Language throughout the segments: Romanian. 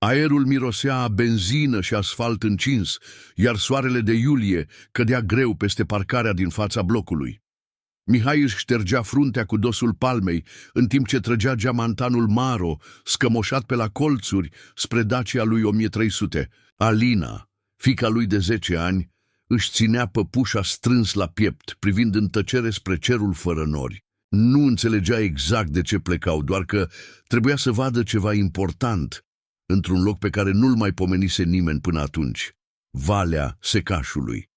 Aerul mirosea a benzină și asfalt încins, iar soarele de iulie cădea greu peste parcarea din fața blocului. Mihai își ștergea fruntea cu dosul palmei, în timp ce trăgea geamantanul Maro, scămoșat pe la colțuri, spre Dacia lui 1300. Alina, fiica lui de 10 ani, își ținea păpușa strâns la piept, privind în tăcere spre cerul fără nori. Nu înțelegea exact de ce plecau, doar că trebuia să vadă ceva important, într-un loc pe care nu-l mai pomenise nimeni până atunci, Valea Secașului.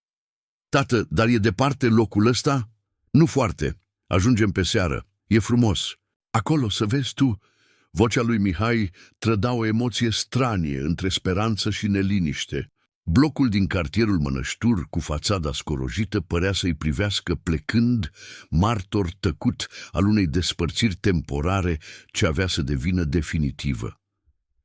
Tată, dar e departe locul ăsta? Nu foarte. Ajungem pe seară. E frumos. Acolo, să vezi tu. Vocea lui Mihai trăda o emoție stranie între speranță și neliniște. Blocul din cartierul Mănăștur, cu fațada scorojită, părea să-i privească plecând, martor tăcut al unei despărțiri temporare ce avea să devină definitivă.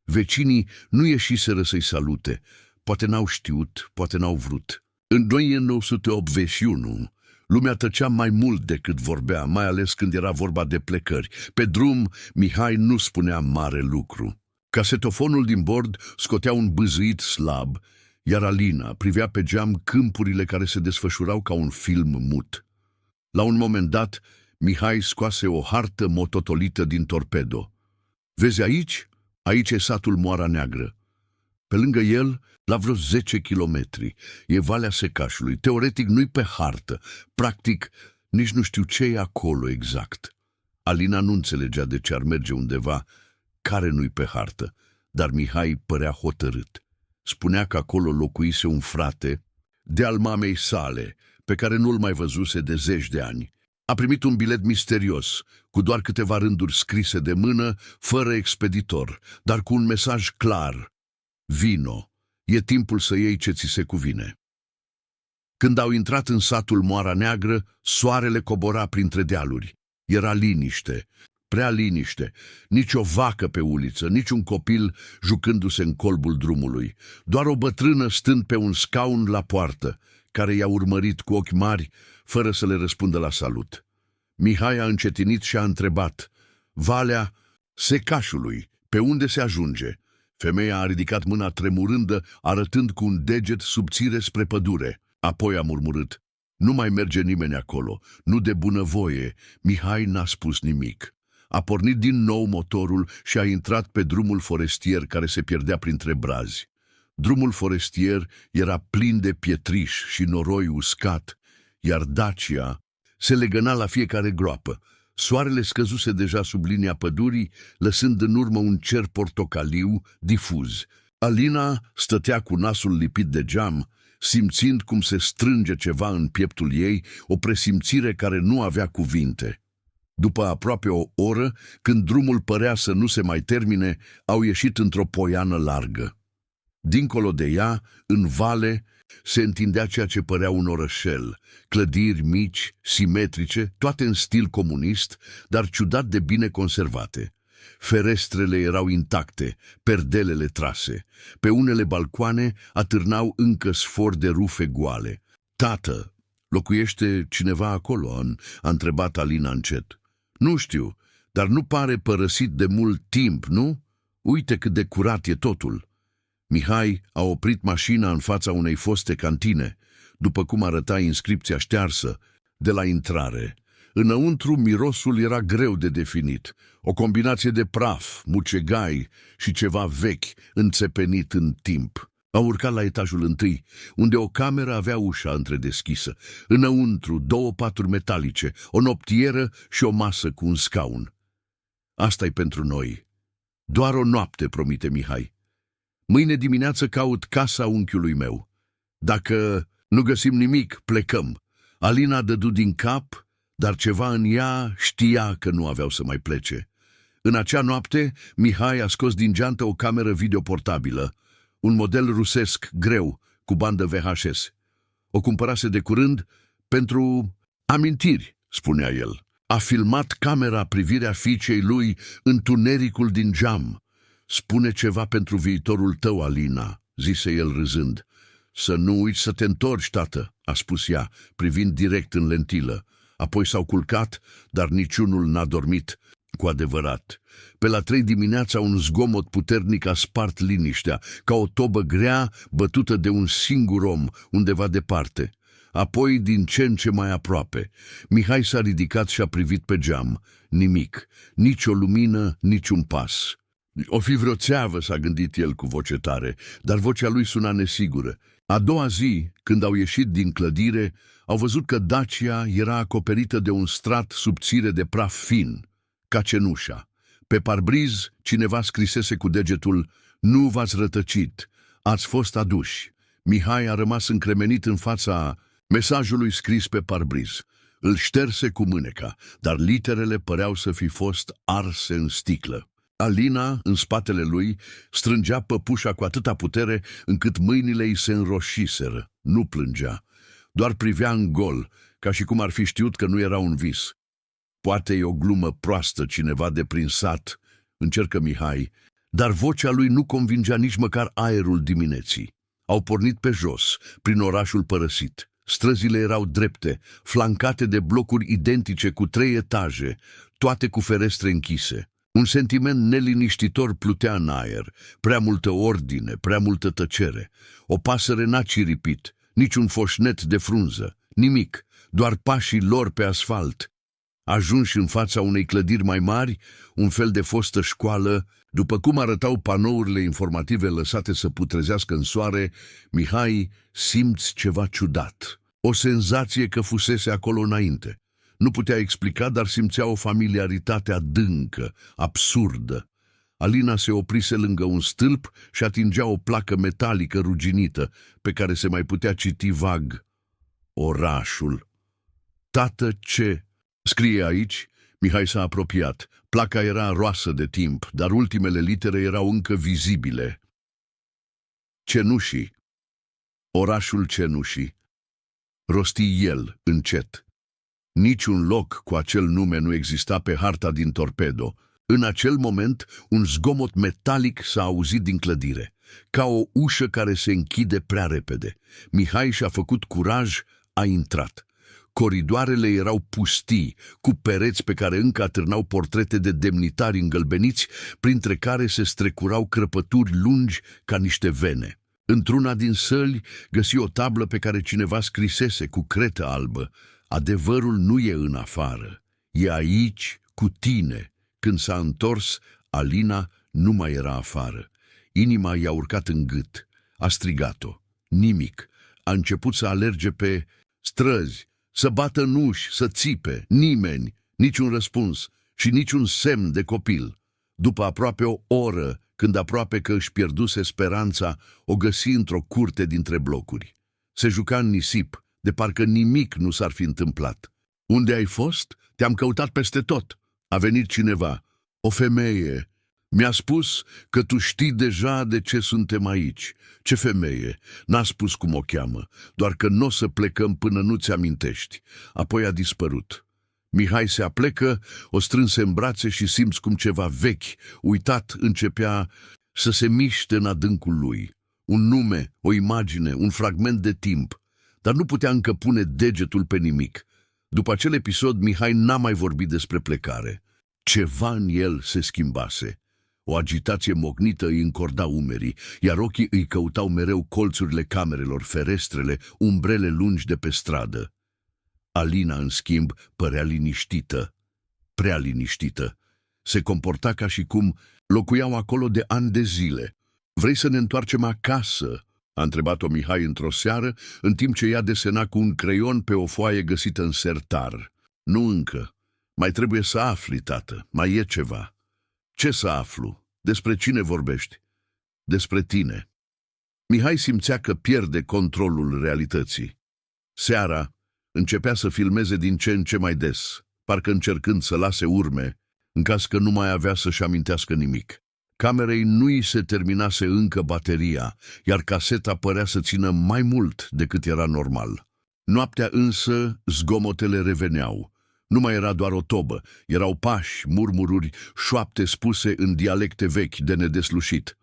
Vecinii nu ieșiseră să-i salute. Poate n-au știut, poate n-au vrut. În 1981, lumea tăcea mai mult decât vorbea, mai ales când era vorba de plecări. Pe drum, Mihai nu spunea mare lucru. Casetofonul din bord scotea un bâzâit slab, iar Alina privea pe geam câmpurile care se desfășurau ca un film mut. La un moment dat, Mihai scoase o hartă mototolită din torpedo. Vezi aici? Aici e satul Moara Neagră. Pe lângă el, la vreo 10 kilometri, e Valea Secașului. Teoretic nu-i pe hartă. Practic, nici nu știu ce e acolo exact. Alina nu înțelegea de ce ar merge undeva care nu-i pe hartă, dar Mihai părea hotărât. Spunea că acolo locuise un frate de-al mamei sale, pe care nu-l mai văzuse de 10 de ani. A primit un bilet misterios, cu doar câteva rânduri scrise de mână, fără expeditor, dar cu un mesaj clar. Vino, e timpul să iei ce ți se cuvine. Când au intrat în satul Moara Neagră, soarele cobora printre dealuri. Era liniște, prea liniște, nici o vacă pe uliță, nici un copil jucându-se în colbul drumului, doar o bătrână stând pe un scaun la poartă, care i-a urmărit cu ochi mari, fără să le răspundă la salut. Mihai a încetinit și a întrebat, Valea Secașului, pe unde se ajunge? Femeia a ridicat mâna tremurândă, arătând cu un deget subțire spre pădure. Apoi a murmurât, nu mai merge nimeni acolo, nu de bunăvoie. Mihai n-a spus nimic. A pornit din nou motorul și a intrat pe drumul forestier care se pierdea printre brazi. Drumul forestier era plin de pietriș și noroi uscat, iar Dacia se legăna la fiecare groapă. Soarele scăzuse deja sub linia pădurii, lăsând în urmă un cer portocaliu difuz. Alina stătea cu nasul lipit de geam, simțind cum se strânge ceva în pieptul ei, o presimțire care nu avea cuvinte. După aproape o oră, când drumul părea să nu se mai termine, au ieșit într-o poiană largă. Dincolo de ea, în vale, se întindea ceea ce părea un orășel, clădiri mici, simetrice, toate în stil comunist, dar ciudat de bine conservate. Ferestrele erau intacte, perdelele trase. Pe unele balcoane atârnau încă sfori de rufe goale. Tată, locuiește cineva acolo? A întrebat Alina încet. Nu știu, dar nu pare părăsit de mult timp, nu? Uite cât de curat e totul. Mihai a oprit mașina în fața unei foste cantine, după cum arăta inscripția ștearsă, de la intrare. Înăuntru mirosul era greu de definit, o combinație de praf, mucegai și ceva vechi, înțepenit în timp. A urcat la etajul întâi, unde o cameră avea ușa întredeschisă. Înăuntru, 2 paturi metalice, o noptieră și o masă cu un scaun. Asta-i pentru noi. Doar o noapte, promite Mihai. Mâine dimineață caut casa unchiului meu. Dacă nu găsim nimic, plecăm. Alina dădu din cap, dar ceva în ea știa că nu aveau să mai plece. În acea noapte, Mihai a scos din geantă o cameră videoportabilă, un model rusesc greu, cu bandă VHS. O cumpărase de curând pentru amintiri, spunea el. A filmat camera privirea fiicei lui în tunericul din geam. Spune ceva pentru viitorul tău, Alina, zise el râzând. Să nu uiți să te întorci, tată, a spus ea, privind direct în lentilă. Apoi s-au culcat, dar niciunul n-a dormit. Cu adevărat, pe la 3 dimineața un zgomot puternic a spart liniștea, ca o tobă grea bătută de un singur om undeva departe. Apoi, din ce în ce mai aproape, Mihai s-a ridicat și a privit pe geam. Nimic, nici o lumină, nici un pas. O fi vreo țeavă, s-a gândit el cu voce tare, dar vocea lui suna nesigură. A doua zi, când au ieșit din clădire, au văzut că Dacia era acoperită de un strat subțire de praf fin, ca cenușa. Pe parbriz, cineva scrisese cu degetul: "Nu v-ați rătăcit, ați fost aduși." Mihai a rămas încremenit în fața mesajului scris pe parbriz. Îl șterse cu mâneca, dar literele păreau să fi fost arse în sticlă. Alina, în spatele lui, strângea păpușa cu atâta putere încât mâinile îi se înroșiseră. Nu plângea, doar privea în gol, ca și cum ar fi știut că nu era un vis. "Poate e o glumă proastă, cineva de prin sat," încercă Mihai, dar vocea lui nu convingea nici măcar aerul dimineții. Au pornit pe jos, prin orașul părăsit. Străzile erau drepte, flancate de blocuri identice cu 3 etaje, toate cu ferestre închise. Un sentiment neliniștitor plutea în aer, prea multă ordine, prea multă tăcere. O pasăre n-a ciripit, niciun foșnet de frunză, nimic, doar pașii lor pe asfalt. Ajunși în fața unei clădiri mai mari, un fel de fostă școală, după cum arătau panourile informative lăsate să putrezească în soare, Mihai simți ceva ciudat, o senzație că fusese acolo înainte. Nu putea explica, dar simțea o familiaritate adâncă, absurdă. Alina se oprise lângă un stâlp și atingea o placă metalică ruginită, pe care se mai putea citi vag: "Orașul." "Tată ce?" scrie aici. Mihai s-a apropiat. Placa era roasă de timp, dar ultimele litere erau încă vizibile. "Cenușii." "Orașul Cenușii," rosti el încet. Niciun loc cu acel nume nu exista pe harta din Torpedo. În acel moment, un zgomot metalic s-a auzit din clădire, ca o ușă care se închide prea repede. Mihai și-a făcut curaj, a intrat. Coridoarele erau pustii, cu pereți pe care încă atârnau portrete de demnitari îngălbeniți, printre care se strecurau crăpături lungi ca niște vene. Într-una din săli găsi o tablă pe care cineva scrisese cu cretă albă: "Adevărul nu e în afară, e aici cu tine." Când s-a întors, Alina nu mai era afară. Inima i-a urcat în gât. A strigat-o. Nimic. A început să alerge pe străzi, să bată în uși, să țipe. Nimeni, niciun răspuns și niciun semn de copil. După aproape o oră, când aproape că își pierduse speranța, o găsi într-o curte dintre blocuri. Se juca în nisip, de parcă nimic nu s-ar fi întâmplat. "Unde ai fost? Te-am căutat peste tot." A venit cineva. "O femeie. Mi-a spus că tu știi deja de ce suntem aici." "Ce femeie?" "N-a spus cum o cheamă, doar că n-o să plecăm până nu-ți amintești." Apoi a dispărut. Mihai se aplecă, o strânse în brațe și simți cum ceva vechi, uitat, începea să se miște în adâncul lui. Un nume, o imagine, un fragment de timp, dar nu putea încă pune degetul pe nimic. După acel episod, Mihai n-a mai vorbit despre plecare. Ceva în el se schimbase. O agitație mocnită îi încorda umerii, iar ochii îi căutau mereu colțurile camerelor, ferestrele, umbrele lungi de pe stradă. Alina, în schimb, părea liniștită, prea liniștită. Se comporta ca și cum locuiau acolo de ani de zile. "Vrei să ne întoarcem acasă?" a întrebat-o Mihai într-o seară, în timp ce ea desena cu un creion pe o foaie găsită în sertar. "Nu încă. Mai trebuie să afli, tată. Mai e ceva." "Ce să aflu? Despre cine vorbești?" "Despre tine." Mihai simțea că pierde controlul realității. Seara începea să filmeze din ce în ce mai des, parcă încercând să lase urme, în caz că nu mai avea să-și amintească nimic. Camerei nu îi se terminase încă bateria, iar caseta părea să țină mai mult decât era normal. Noaptea însă zgomotele reveneau. Nu mai era doar o tobă, erau pași, murmururi, șoapte spuse în dialecte vechi de nedeslușit.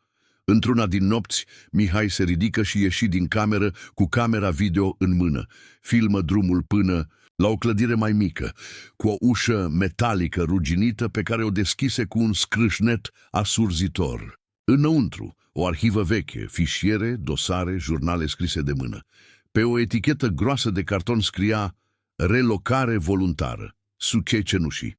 Într-una din nopți, Mihai se ridică și ieși din cameră cu camera video în mână. Filmă drumul până la o clădire mai mică, cu o ușă metalică ruginită pe care o deschise cu un scrâșnet asurzitor. Înăuntru, o arhivă veche, fișiere, dosare, jurnale scrise de mână. Pe o etichetă groasă de carton scria relocare voluntară, Suche Cenușii, 1965-1978.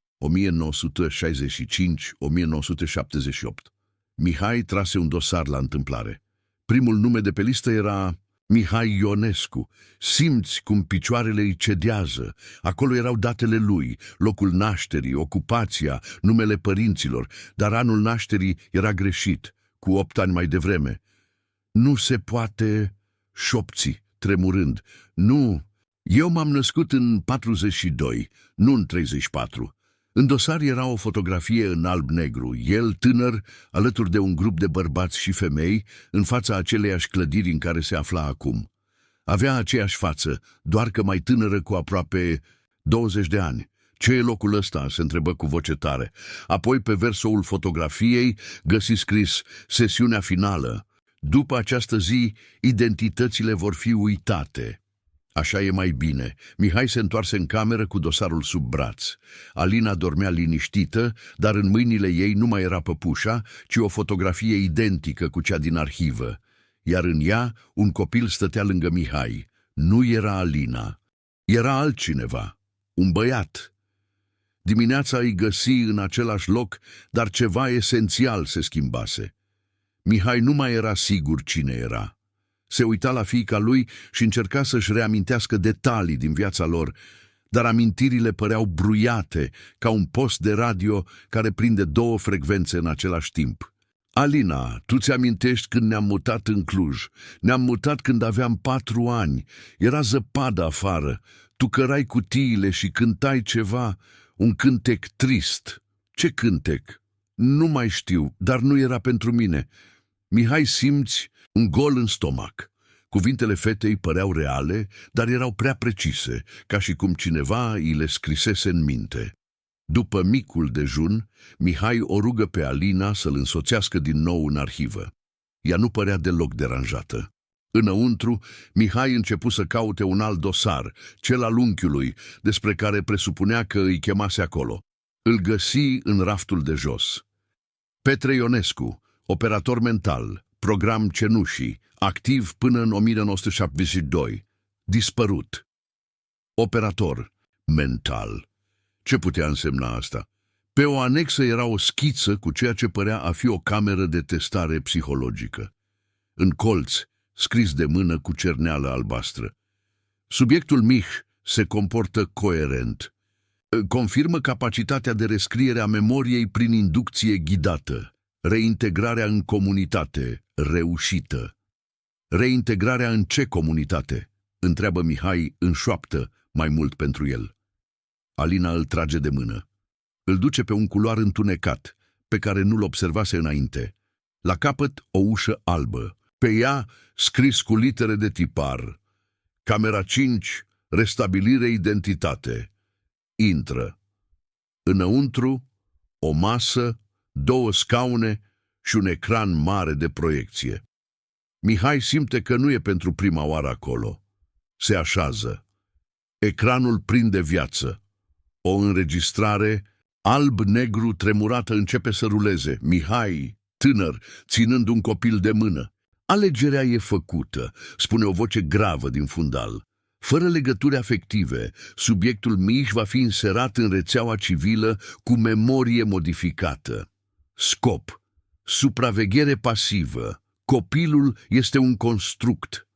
Mihai trase un dosar la întâmplare. Primul nume de pe listă era Mihai Ionescu. Simți cum picioarele îi cedează. Acolo erau datele lui, locul nașterii, ocupația, numele părinților, dar anul nașterii era greșit, cu 8 ani mai devreme. Nu se poate, șopți, tremurând. Nu, eu m-am născut în 42, nu în 34. În dosar era o fotografie în alb-negru, el tânăr, alături de un grup de bărbați și femei, în fața aceleiași clădiri în care se afla acum. Avea aceeași față, doar că mai tânără cu aproape 20 de ani. Ce e locul ăsta? Se întrebă cu voce tare. Apoi, pe versoul fotografiei, găsi scris sesiunea finală. După această zi, identitățile vor fi uitate. Așa e mai bine. Mihai se întoarse în cameră cu dosarul sub braț. Alina dormea liniștită, dar în mâinile ei nu mai era păpușa, ci o fotografie identică cu cea din arhivă. Iar în ea, un copil stătea lângă Mihai. Nu era Alina. Era altcineva. Un băiat. Dimineața îi găsi în același loc, dar ceva esențial se schimbase. Mihai nu mai era sigur cine era. Se uita la fiica lui și încerca să-și reamintească detalii din viața lor, dar amintirile păreau bruiate, ca un post de radio care prinde 2 frecvențe în același timp. Alina, tu ți-amintești când ne-am mutat în Cluj? Ne-am mutat când aveam 4 ani. Era zăpadă afară. Tu cărai cutiile și cântai ceva, un cântec trist. Ce cântec? Nu mai știu, dar nu era pentru mine. Mihai, simți un gol în stomac. Cuvintele fetei păreau reale, dar erau prea precise, ca și cum cineva îi le scrisese în minte. După micul dejun, Mihai o rugă pe Alina să-l însoțească din nou în arhivă. Ea nu părea deloc deranjată. Înăuntru, Mihai începu să caute un alt dosar, cel al unchiului, despre care presupunea că îi chemase acolo. Îl găsi în raftul de jos. Petre Ionescu, operator mental, program Cenușii, activ până în 1972. Dispărut. Operator mental. Ce putea însemna asta? Pe o anexă era o schiță cu ceea ce părea a fi o cameră de testare psihologică. În colț, scris de mână cu cerneală albastră. Subiectul Mich se comportă coerent. Confirmă capacitatea de rescriere a memoriei prin inducție ghidată. Reintegrarea în comunitate, reușită. Reintegrarea în ce comunitate? Întreabă Mihai în șoaptă, mai mult pentru el. Alina îl trage de mână. Îl duce pe un culoar întunecat, pe care nu-l observase înainte. La capăt o ușă albă. Pe ea, scris cu litere de tipar. Camera 5, restabilire identitate. Intră. Înăuntru, o masă, 2 scaune și un ecran mare de proiecție. Mihai simte că nu e pentru prima oară acolo. Se așează. Ecranul prinde viață. O înregistrare alb-negru tremurată începe să ruleze. Mihai, tânăr, ținând un copil de mână. Alegerea e făcută, spune o voce gravă din fundal. Fără legături afective, subiectul Mich va fi inserat în rețeaua civilă cu memorie modificată. Scop. Supraveghere pasivă. Copilul este un construct.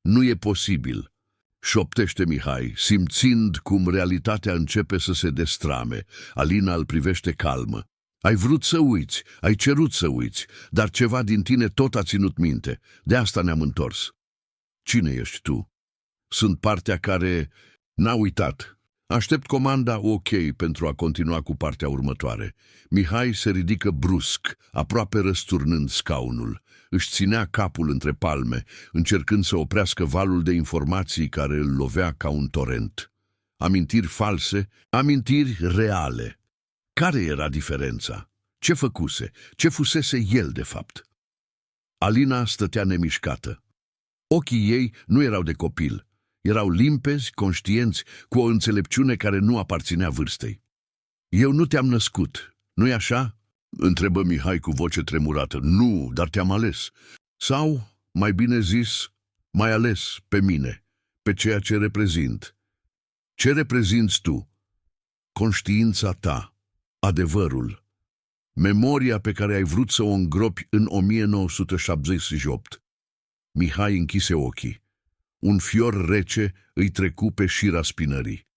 Nu e posibil, șoptește Mihai, simțind cum realitatea începe să se destrame. Alina îl privește calmă. Ai vrut să uiți, ai cerut să uiți, dar ceva din tine tot a ținut minte. De asta ne-am întors. Cine ești tu? Sunt partea care n-a uitat. Aștept comanda OK pentru a continua cu partea următoare. Mihai se ridică brusc, aproape răsturnând scaunul. Își ținea capul între palme, încercând să oprească valul de informații care îl lovea ca un torent. Amintiri false, amintiri reale. Care era diferența? Ce făcuse? Ce fusese el, de fapt? Alina stătea nemișcată. Ochii ei nu erau de copil. Erau limpezi, conștienți, cu o înțelepciune care nu aparținea vârstei. Eu nu te-am născut, nu-i așa?" întrebă Mihai cu voce tremurată. Nu, dar te-am ales. Sau, mai bine zis, m-ai ales pe mine, pe ceea ce reprezint. Ce reprezinți tu? Conștiința ta, adevărul, memoria pe care ai vrut să o îngropi în 1978. Mihai închise ochii. Un fior rece îi trecu pe șira spinării.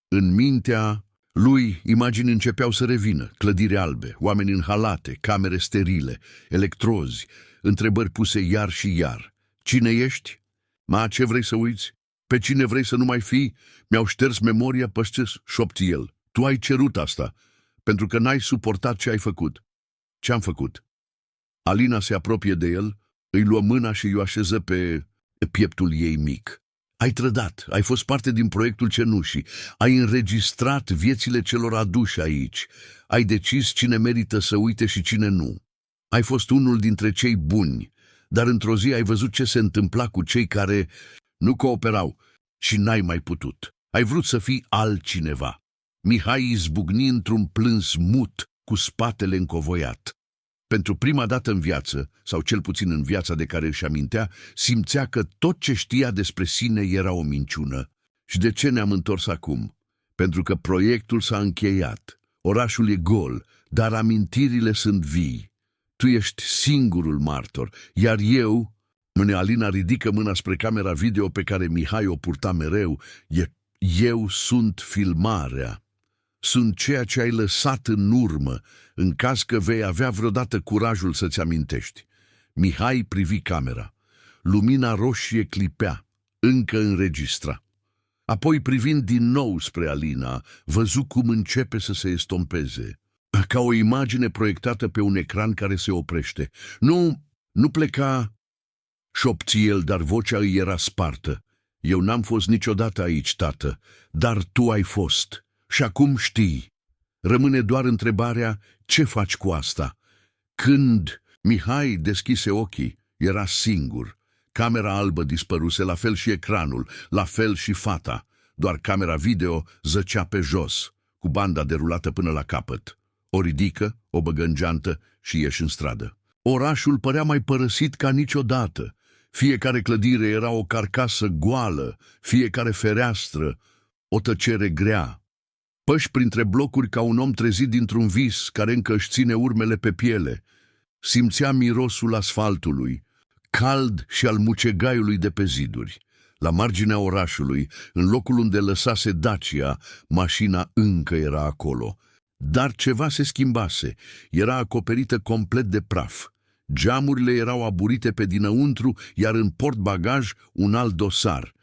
În mintea lui, imagini începeau să revină, clădiri albe, oameni în halate, camere sterile, electrozi, întrebări puse iar și iar. Cine ești? Ce vrei să uiți? Pe cine vrei să nu mai fii? Mi-au șters memoria, păstesc, șopti el. Tu ai cerut asta, pentru că n-ai suportat ce ai făcut. Ce-am făcut? Alina se apropie de el, îi luă mâna și i-o așeză pe pieptul ei mic. Ai trădat, ai fost parte din proiectul Cenușii, ai înregistrat viețile celor aduși aici, ai decis cine merită să uite și cine nu. Ai fost unul dintre cei buni, dar într-o zi ai văzut ce se întâmpla cu cei care nu cooperau și n-ai mai putut. Ai vrut să fii altcineva. Mihai izbucni într-un plâns mut, cu spatele încovoiat. Pentru prima dată în viață, sau cel puțin în viața de care își amintea, simțea că tot ce știa despre sine era o minciună. Și de ce ne-am întors acum? Pentru că proiectul s-a încheiat. Orașul e gol, dar amintirile sunt vii. Tu ești singurul martor, iar eu... Alina ridică mâna spre camera video pe care Mihai o purta mereu. Eu sunt filmarea. Sunt ceea ce ai lăsat în urmă, în caz că vei avea vreodată curajul să-ți amintești. Mihai privi camera. Lumina roșie clipea, încă înregistra. Apoi, privind din nou spre Alina, văzu cum începe să se estompeze, ca o imagine proiectată pe un ecran care se oprește. Nu pleca, șopti el, dar vocea îi era spartă. Eu n-am fost niciodată aici, tată, dar tu ai fost. Și acum știi. Rămâne doar întrebarea, ce faci cu asta? Când Mihai deschise ochii, era singur. Camera albă dispăruse, la fel și ecranul, la fel și fata. Doar camera video zăcea pe jos, cu banda derulată până la capăt. O ridică, o băgă în geantă și ieși în stradă. Orașul părea mai părăsit ca niciodată. Fiecare clădire era o carcasă goală, fiecare fereastră, o tăcere grea. Păși printre blocuri ca un om trezit dintr-un vis care încă își ține urmele pe piele. Simțea mirosul asfaltului, cald și al mucegaiului de pe ziduri. La marginea orașului, în locul unde lăsase Dacia, mașina încă era acolo. Dar ceva se schimbase, era acoperită complet de praf. Geamurile erau aburite pe dinăuntru, iar în portbagaj un alt dosar.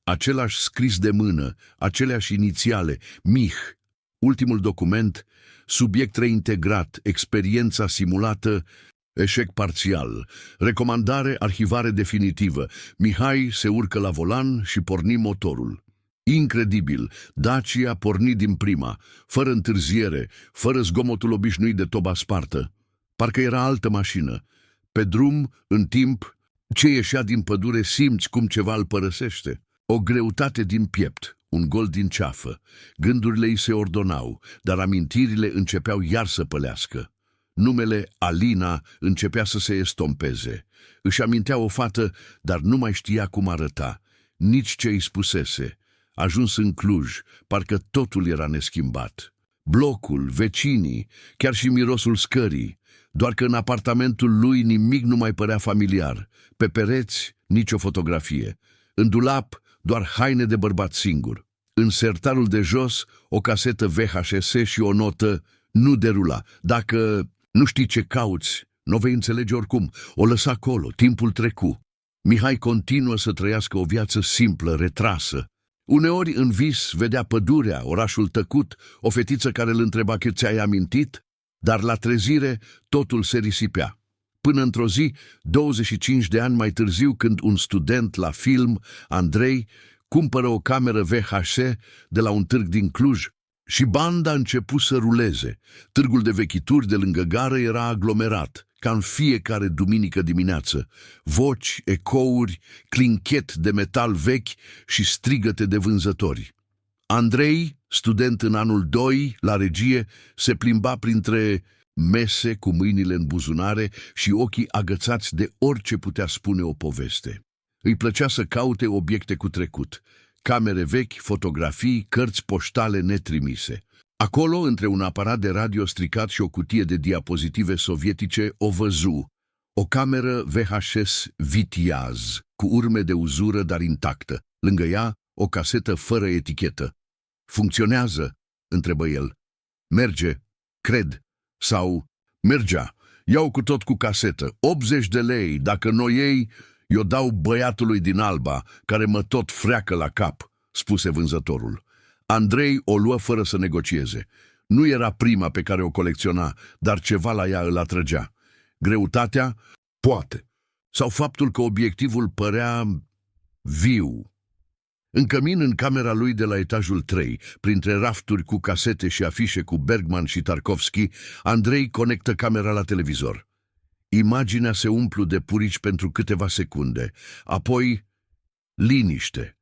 Același scris de mână, aceleași inițiale, MIH, ultimul document, subiect reintegrat, experiența simulată, eșec parțial, recomandare, arhivare definitivă. Mihai se urcă la volan și porni motorul. Incredibil, Dacia porni din prima, fără întârziere, fără zgomotul obișnuit de toba spartă. Parcă era altă mașină. Pe drum, în timp, ce ieșea din pădure, simți cum ceva îl părăsește. O greutate din piept, un gol din ceafă. Gândurile îi se ordonau, dar amintirile începeau iar să pălească. Numele Alina începea să se estompeze. Își amintea o fată, dar nu mai știa cum arăta, nici ce îi spusese. Ajuns în Cluj, parcă totul era neschimbat. Blocul, vecinii, chiar și mirosul scării, doar că în apartamentul lui nimic nu mai părea familiar. Pe pereți, nicio fotografie. În dulap, doar haine de bărbat singur. În sertarul de jos, o casetă VHS și o notă, nu derula. Dacă nu știi ce cauți, nu vei înțelege oricum. O lăsa acolo, timpul trecu. Mihai continuă să trăiască o viață simplă, retrasă. Uneori în vis vedea pădurea, orașul tăcut, o fetiță care îl întreba că ți-ai amintit, dar la trezire totul se risipea. Până într-o zi, 25 de ani mai târziu, când un student la film, Andrei, cumpără o cameră VHS de la un târg din Cluj și banda a început să ruleze. Târgul de vechituri de lângă gară era aglomerat. ca în fiecare duminică dimineață, voci, ecouri, clinchet de metal vechi și strigăte de vânzători. Andrei, student în anul 2 la regie, se plimba printre mese cu mâinile în buzunare și ochii agățați de orice putea spune o poveste. Îi plăcea să caute obiecte cu trecut, camere vechi, fotografii, cărți poștale netrimise. Acolo, între un aparat de radio stricat și o cutie de diapozitive sovietice, o văzu, o cameră VHS vitiaz, cu urme de uzură, dar intactă. Lângă ea, o casetă fără etichetă. Funcționează? Întrebă el. Merge, cred. Sau mergea. Iau cu tot cu casetă. 80 de lei, dacă nu iei, eu dau băiatului din Alba, care mă tot freacă la cap, spuse vânzătorul. Andrei o luă fără să negocieze. Nu era prima pe care o colecționa, dar ceva la ea îl atrăgea. Greutatea? Poate. Sau faptul că obiectivul părea viu. În cămin, în camera lui de la etajul 3, printre rafturi cu casete și afișe cu Bergman și Tarkovski, Andrei conectă camera la televizor. Imaginea se umplu de purici pentru câteva secunde. Apoi, liniște.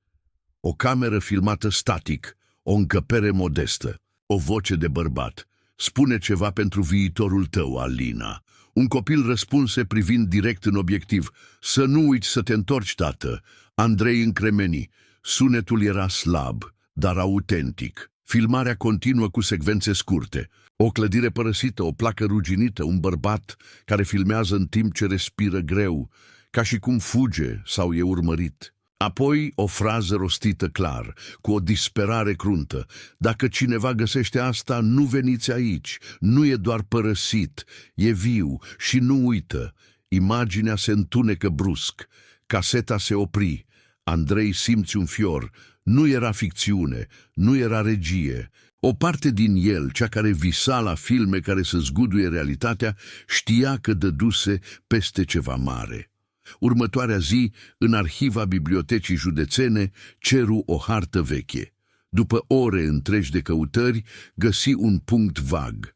O cameră filmată static, o încăpere modestă, o voce de bărbat. Spune ceva pentru viitorul tău, Alina. Un copil răspunse privind direct în obiectiv. Să nu uiți să te întorci, tată. Andrei încremeni. Sunetul era slab, dar autentic. Filmarea continuă cu secvențe scurte. O clădire părăsită, o placă ruginită, un bărbat care filmează în timp ce respiră greu, ca și cum fuge sau e urmărit. Apoi o frază rostită clar, cu o disperare cruntă. Dacă cineva găsește asta, nu veniți aici. Nu e doar părăsit, e viu și nu uită. Imaginea se întunecă brusc. Caseta se opri. Andrei simți un fior. Nu era ficțiune, nu era regie. O parte din el, cea care visa la filme care să zguduie realitatea, știa că dăduse peste ceva mare. Următoarea zi, în arhiva bibliotecii județene, ceru o hartă veche. După ore întregi de căutări, găsi un punct vag.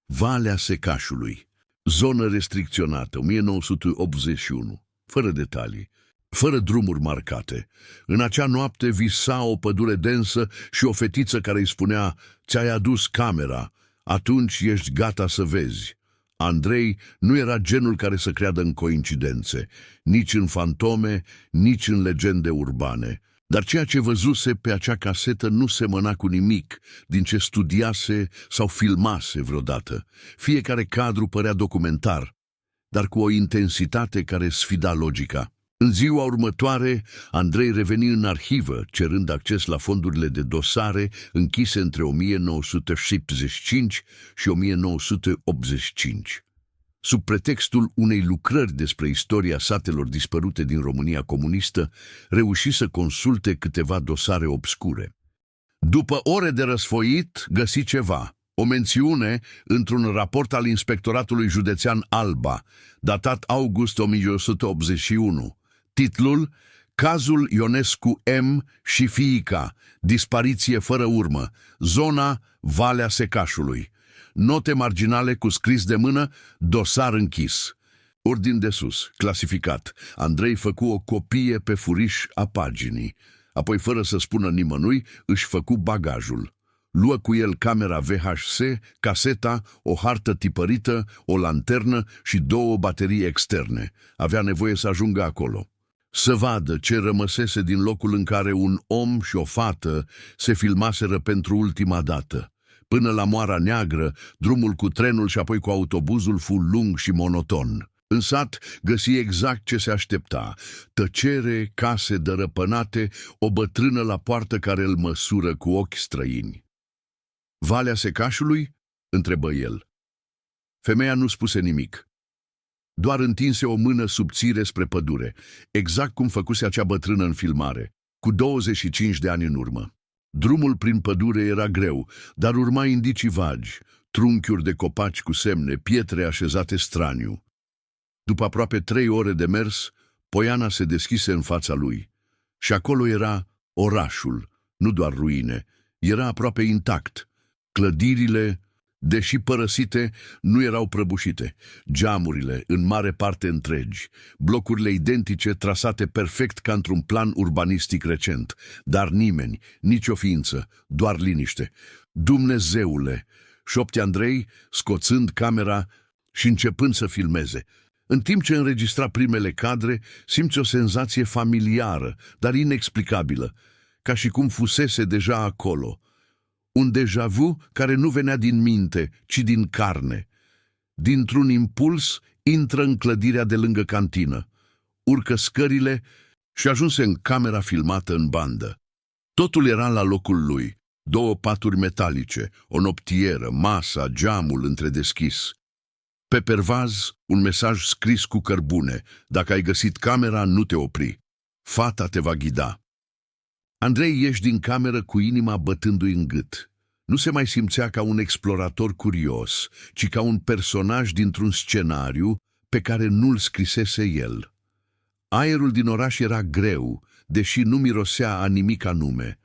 Valea Secașului. Zonă restricționată, 1981. Fără detalii. Fără drumuri marcate. În acea noapte visa o pădure densă și o fetiță care îi spunea: "Ți-ai adus camera, atunci ești gata să vezi." Andrei nu era genul care să creadă în coincidențe, nici în fantome, nici în legende urbane. Dar ceea ce văzuse pe acea casetă nu semăna cu nimic din ce studiase sau filmase vreodată. Fiecare cadru părea documentar, dar cu o intensitate care sfida logica. În ziua următoare, Andrei reveni în arhivă, cerând acces la fondurile de dosare închise între 1975 și 1985. Sub pretextul unei lucrări despre istoria satelor dispărute din România comunistă, reuși să consulte câteva dosare obscure. După ore de răsfoit, găsi ceva. O mențiune într-un raport al Inspectoratului Județean Alba, datat august 1981. Titlul: Cazul Ionescu M. și fiica, dispariție fără urmă, zona Valea Secașului. Note marginale cu scris de mână: dosar închis. Ordin de sus, clasificat. Andrei făcu o copie pe furiș a paginii. Apoi, fără să spună nimănui, își făcu bagajul. Luă cu el camera VHS, caseta, o hartă tipărită, o lanternă și 2 baterii externe. Avea nevoie să ajungă acolo. Să vadă ce rămăsese din locul în care un om și o fată se filmaseră pentru ultima dată. Până la Moara Neagră, drumul cu trenul și apoi cu autobuzul fu lung și monoton. În sat găsi exact ce se aștepta: tăcere, case dărăpânate, o bătrână la poartă care îl măsură cu ochi străini. Valea Secașului? Întrebă el. Femeia nu spuse nimic. Doar întinse o mână subțire spre pădure, exact cum făcuse acea bătrână în filmare, cu 25 de ani în urmă. Drumul prin pădure era greu, dar urma indicii vagi, trunchiuri de copaci cu semne, pietre așezate straniu. După aproape 3 ore de mers, poiana se deschise în fața lui. Și acolo era orașul, nu doar ruine, era aproape intact. Clădirile, Deși părăsite, nu erau prăbușite. Geamurile, în mare parte întregi, blocurile identice trasate perfect ca într-un plan urbanistic recent, dar nimeni, nicio ființă, doar liniște. Dumnezeule, șopte Andrei, scoțând camera și începând să filmeze. În timp ce înregistra primele cadre, simți o senzație familiară, dar inexplicabilă, ca și cum fusese deja acolo. Un déjà vu care nu venea din minte, ci din carne. Dintr-un impuls, intră în clădirea de lângă cantină. Urcă scările și ajunse în camera filmată în bandă. Totul era la locul lui. 2 paturi metalice, o noptieră, masa, geamul întredeschis. Pe pervaz, un mesaj scris cu cărbune. Dacă ai găsit camera, nu te opri. Fata te va ghida. Andrei ieși din cameră cu inima bătându-i în gât. Nu se mai simțea ca un explorator curios, ci ca un personaj dintr-un scenariu pe care nu-l scrisese el. Aerul din oraș era greu, deși nu mirosea a nimic anume.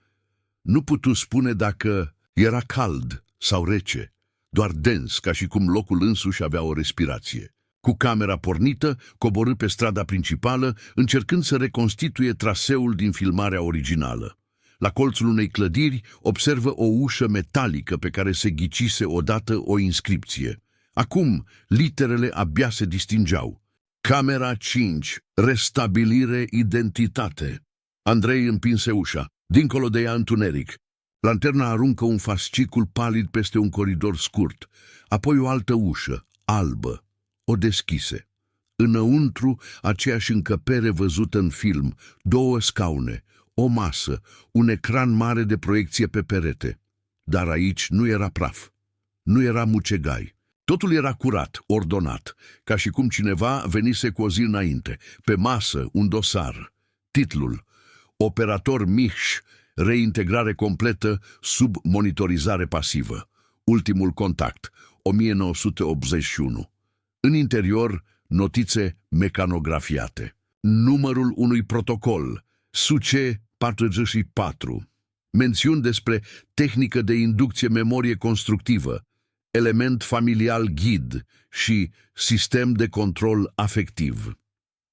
Nu putu spune dacă era cald sau rece, doar dens, ca și cum locul însuși avea o respirație. Cu camera pornită, coborî pe strada principală, încercând să reconstituie traseul din filmarea originală. La colțul unei clădiri observă o ușă metalică pe care se ghicise odată o inscripție. Acum, literele abia se distingeau. Camera 5. Restabilire identitate. Andrei împinse ușa. Dincolo de ea întuneric. Lanterna aruncă un fascicul palid peste un coridor scurt. Apoi o altă ușă, albă. O deschise. Înăuntru, aceeași încăpere văzută în film, 2 scaune, o masă, un ecran mare de proiecție pe perete. Dar aici nu era praf. Nu era mucegai. Totul era curat, ordonat, ca și cum cineva venise cu o zi înainte. Pe masă, un dosar. Titlul: Operator Mihș, reintegrare completă sub monitorizare pasivă. Ultimul contact, 1981. În interior, notițe mecanografiate. Numărul unui protocol, SUC-44. Mențiuni despre tehnică de inducție memorie constructivă, element familial ghid și sistem de control afectiv.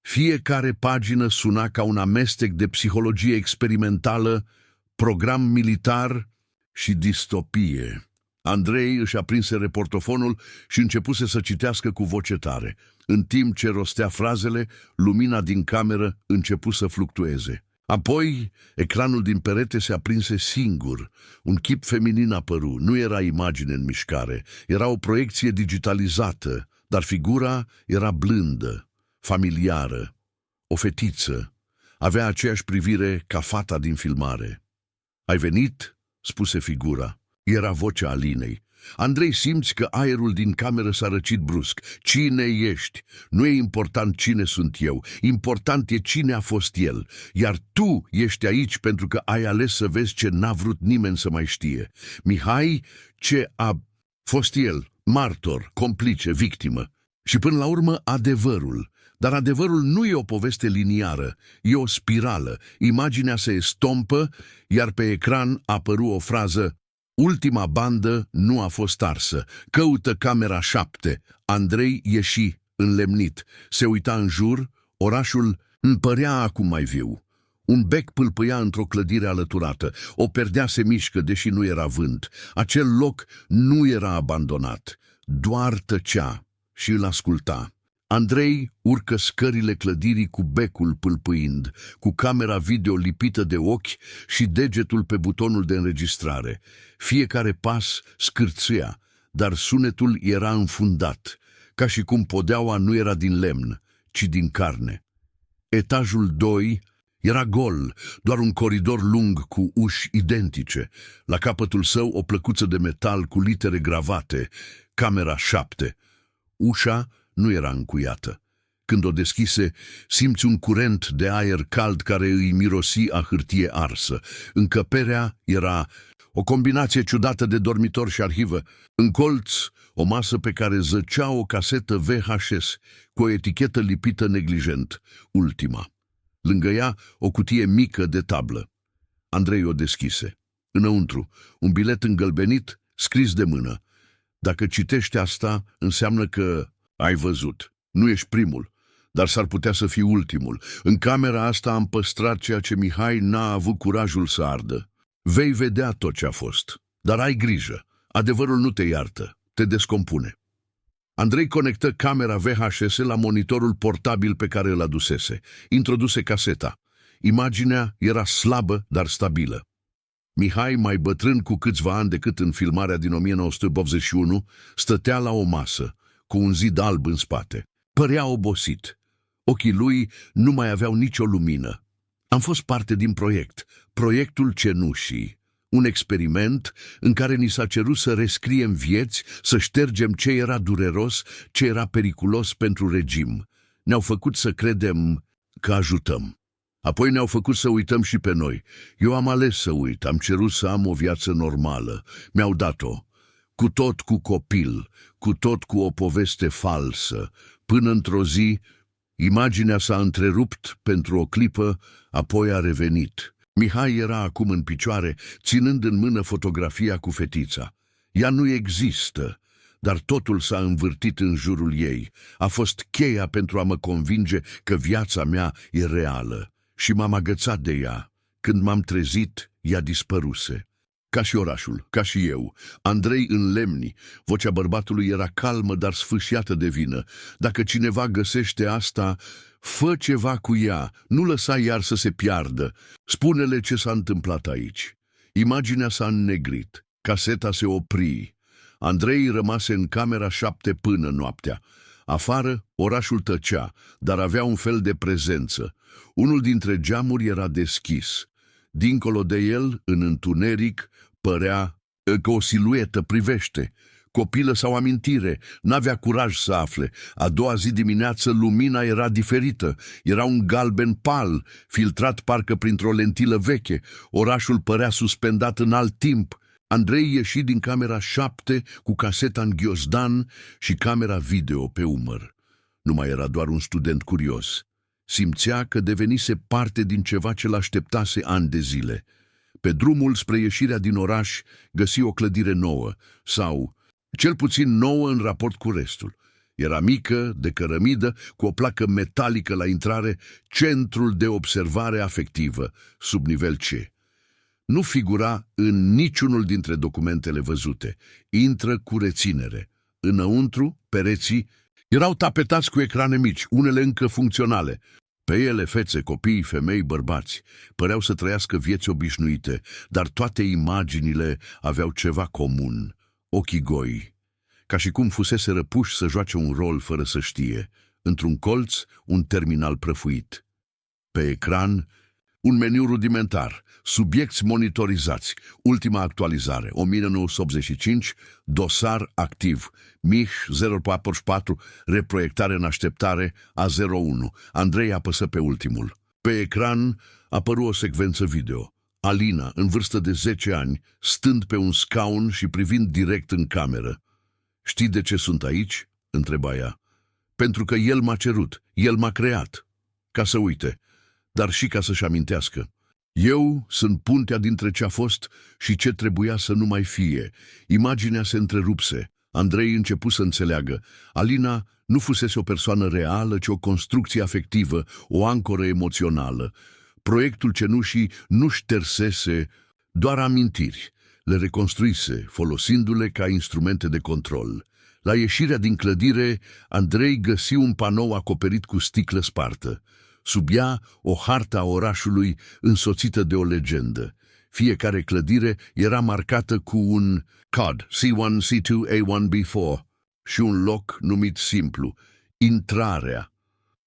Fiecare pagină suna ca un amestec de psihologie experimentală, program militar și distopie. Andrei își aprinse reportofonul și începuse să citească cu voce tare. În timp ce rostea frazele, lumina din cameră începu să fluctueze. Apoi, ecranul din perete se aprinse singur. Un chip feminin apăru. Nu era imagine în mișcare. Era o proiecție digitalizată, dar figura era blândă, familiară. O fetiță. Avea aceeași privire ca fata din filmare. Ai venit?" spuse figura. Era vocea Alinei. Andrei, simți că aerul din cameră s-a răcit brusc. Cine ești? Nu e important cine sunt eu. Important e cine a fost el. Iar tu ești aici pentru că ai ales să vezi ce n-a vrut nimeni să mai știe. Mihai, ce a fost el? Martor, complice, victimă. Și până la urmă adevărul. Dar adevărul nu e o poveste liniară, e o spirală. Imaginea se estompă, iar pe ecran apăru o frază: Ultima bandă nu a fost arsă. Căută camera 7. Andrei ieși, înlemnit. Se uita în jur, orașul îmi părea acum mai viu. Un bec pâlpâia într-o clădire alăturată. O perdea se mișcă, deși nu era vânt. Acel loc nu era abandonat. Doar tăcea și îl asculta. Andrei urcă scările clădirii cu becul pâlpâind, cu camera video lipită de ochi și degetul pe butonul de înregistrare. Fiecare pas scârțâia, dar sunetul era înfundat, ca și cum podeaua nu era din lemn, ci din carne. Etajul 2 era gol, doar un coridor lung cu uși identice. La capătul său o plăcuță de metal cu litere gravate, camera 7. Ușa nu era încuiată. Când o deschise, simți un curent de aer cald care îi mirosi a hârtie arsă. Încăperea era o combinație ciudată de dormitor și arhivă. În colț, o masă pe care zăcea o casetă VHS cu o etichetă lipită neglijent, ultima. Lângă ea, o cutie mică de tablă. Andrei o deschise. Înăuntru, un bilet îngălbenit, scris de mână. Dacă citești asta, înseamnă că ai văzut. Nu ești primul, dar s-ar putea să fii ultimul. În camera asta am păstrat ceea ce Mihai n-a avut curajul să ardă. Vei vedea tot ce a fost, dar ai grijă. Adevărul nu te iartă, te descompune. Andrei conectă camera VHS la monitorul portabil pe care îl adusese. Introduse caseta. Imaginea era slabă, dar stabilă. Mihai, mai bătrân cu câțiva ani decât în filmarea din 1981, stătea la o masă, cu un zid alb în spate. Părea obosit. Ochii lui nu mai aveau nicio lumină. Am fost parte din proiectul Cenușii, un experiment în care ni s-a cerut să rescriem vieți, să ștergem ce era dureros, ce era periculos pentru regim. Ne-au făcut să credem că ajutăm. Apoi ne-au făcut să uităm și pe noi. Eu am ales să uit, am cerut să am o viață normală. Mi-au dat-o. Cu tot cu copil, cu tot cu o poveste falsă. Până într-o zi, imaginea s-a întrerupt pentru o clipă, apoi a revenit. Mihai era acum în picioare, ținând în mână fotografia cu fetița. Ea nu există, dar totul s-a învârtit în jurul ei. A fost cheia pentru a mă convinge că viața mea e reală. Și m-am agățat de ea. Când m-am trezit, ea dispăruse. Ca și orașul, ca și eu. Andrei în lemni. Vocea bărbatului era calmă, dar sfâșiată de vină. Dacă cineva găsește asta, fă ceva cu ea. Nu lăsa iar să se piardă. Spune-le ce s-a întâmplat aici. Imaginea s-a înnegrit. Caseta se opri. Andrei rămase în camera 7 până noaptea. Afară, orașul tăcea, dar avea un fel de prezență. Unul dintre geamuri era deschis. Dincolo de el, în întuneric, părea că o siluetă privește. Copilă sau amintire, n-avea curaj să afle. A doua zi dimineață lumina era diferită. Era un galben pal, filtrat parcă printr-o lentilă veche. Orașul părea suspendat în alt timp. Andrei ieși din camera 7 cu caseta în ghiozdan și camera video pe umăr. Nu mai era doar un student curios. Simțea că devenise parte din ceva ce l-așteptase ani de zile. Pe drumul spre ieșirea din oraș găsi o clădire nouă, sau cel puțin nouă în raport cu restul. Era mică, de cărămidă, cu o placă metalică la intrare, centrul de observare afectivă, sub nivel C. Nu figura în niciunul dintre documentele văzute. Intră cu reținere. Înăuntru, pereții erau tapetați cu ecrane mici, unele încă funcționale. Pe ele fețe, copii, femei, bărbați. Păreau să trăiască vieți obișnuite, dar toate imaginile aveau ceva comun. Ochii goi. Ca și cum fusese răpuși să joace un rol fără să știe. Într-un colț, un terminal prăfuit. Pe ecran, un meniu rudimentar, subiecti monitorizați, ultima actualizare, 1985, dosar activ, MIH 044, reproiectare în așteptare, A01. Andrei apăsă pe ultimul. Pe ecran apăru o secvență video. Alina, în vârstă de 10 ani, stând pe un scaun și privind direct în cameră. "Știi de ce sunt aici?" întreba ea. "Pentru că el m-a cerut, el m-a creat. Ca să uite, dar și ca să-și amintească. Eu sunt puntea dintre ce a fost și ce trebuia să nu mai fie." Imaginea se întrerupse. Andrei începu să înțeleagă. Alina nu fusese o persoană reală, ci o construcție afectivă, o ancoră emoțională. Proiectul Cenușii nu ștersese doar amintiri, le reconstruise, folosindu-le ca instrumente de control. La ieșirea din clădire, Andrei găsi un panou acoperit cu sticlă spartă. Sub ea, o hartă a orașului însoțită de o legendă. Fiecare clădire era marcată cu un cod, C1, C2, A1, B4 și un loc numit simplu, intrarea.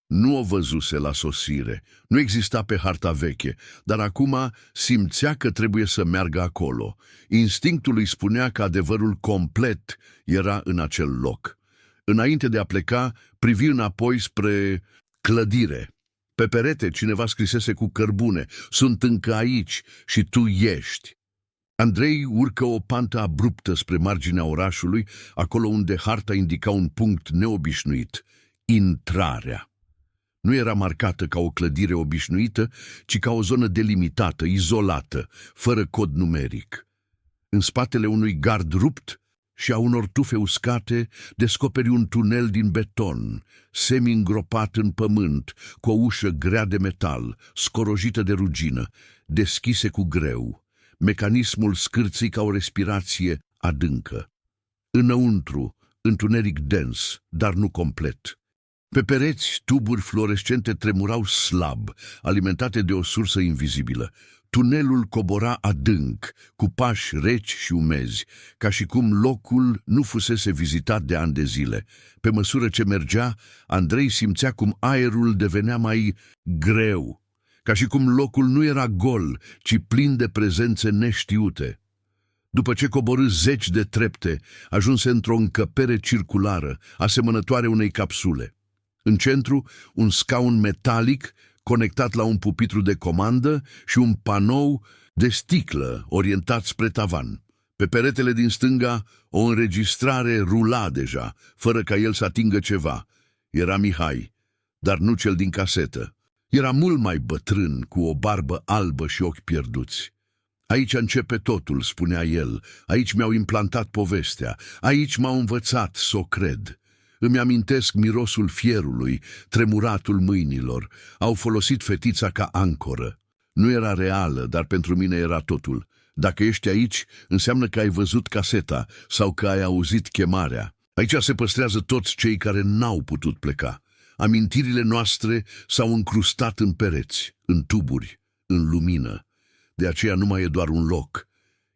Nu o văzuse la sosire, nu exista pe harta veche, dar acum simțea că trebuie să meargă acolo. Instinctul îi spunea că adevărul complet era în acel loc. Înainte de a pleca, privi înapoi spre clădire. Pe perete cineva scrisese cu cărbune: "Sunt încă aici și tu ești." Andrei urcă o pantă abruptă spre marginea orașului, acolo unde harta indica un punct neobișnuit: intrarea. Nu era marcată ca o clădire obișnuită, ci ca o zonă delimitată, izolată, fără cod numeric. În spatele unui gard rupt și a unor tufe uscate descoperi un tunel din beton, semi-îngropat în pământ, cu o ușă grea de metal, scorojită de rugină, deschise cu greu. Mecanismul scârții ca o respirație adâncă. Înăuntru, întuneric dens, dar nu complet. Pe pereți, tuburi fluorescente tremurau slab, alimentate de o sursă invizibilă. Tunelul cobora adânc, cu pași reci și umezi, ca și cum locul nu fusese vizitat de ani de zile. Pe măsură ce mergea, Andrei simțea cum aerul devenea mai greu, ca și cum locul nu era gol, ci plin de prezențe neștiute. După ce coborâ zeci de trepte, ajunse într-o încăpere circulară, asemănătoare unei capsule. În centru, un scaun metalic conectat la un pupitru de comandă și un panou de sticlă orientat spre tavan. Pe peretele din stânga, o înregistrare rula deja, fără ca el să atingă ceva. Era Mihai, dar nu cel din casetă. Era mult mai bătrân, cu o barbă albă și ochi pierduți. Aici începe totul, spunea el. Aici mi-au implantat povestea. Aici m-au învățat să o cred. Îmi amintesc mirosul fierului, tremuratul mâinilor. Au folosit fetița ca ancoră. Nu era reală, dar pentru mine era totul. Dacă ești aici, înseamnă că ai văzut caseta sau că ai auzit chemarea. Aici se păstrează toți cei care n-au putut pleca. Amintirile noastre s-au încrustat în pereți, în tuburi, în lumină. De aceea nu mai e doar un loc,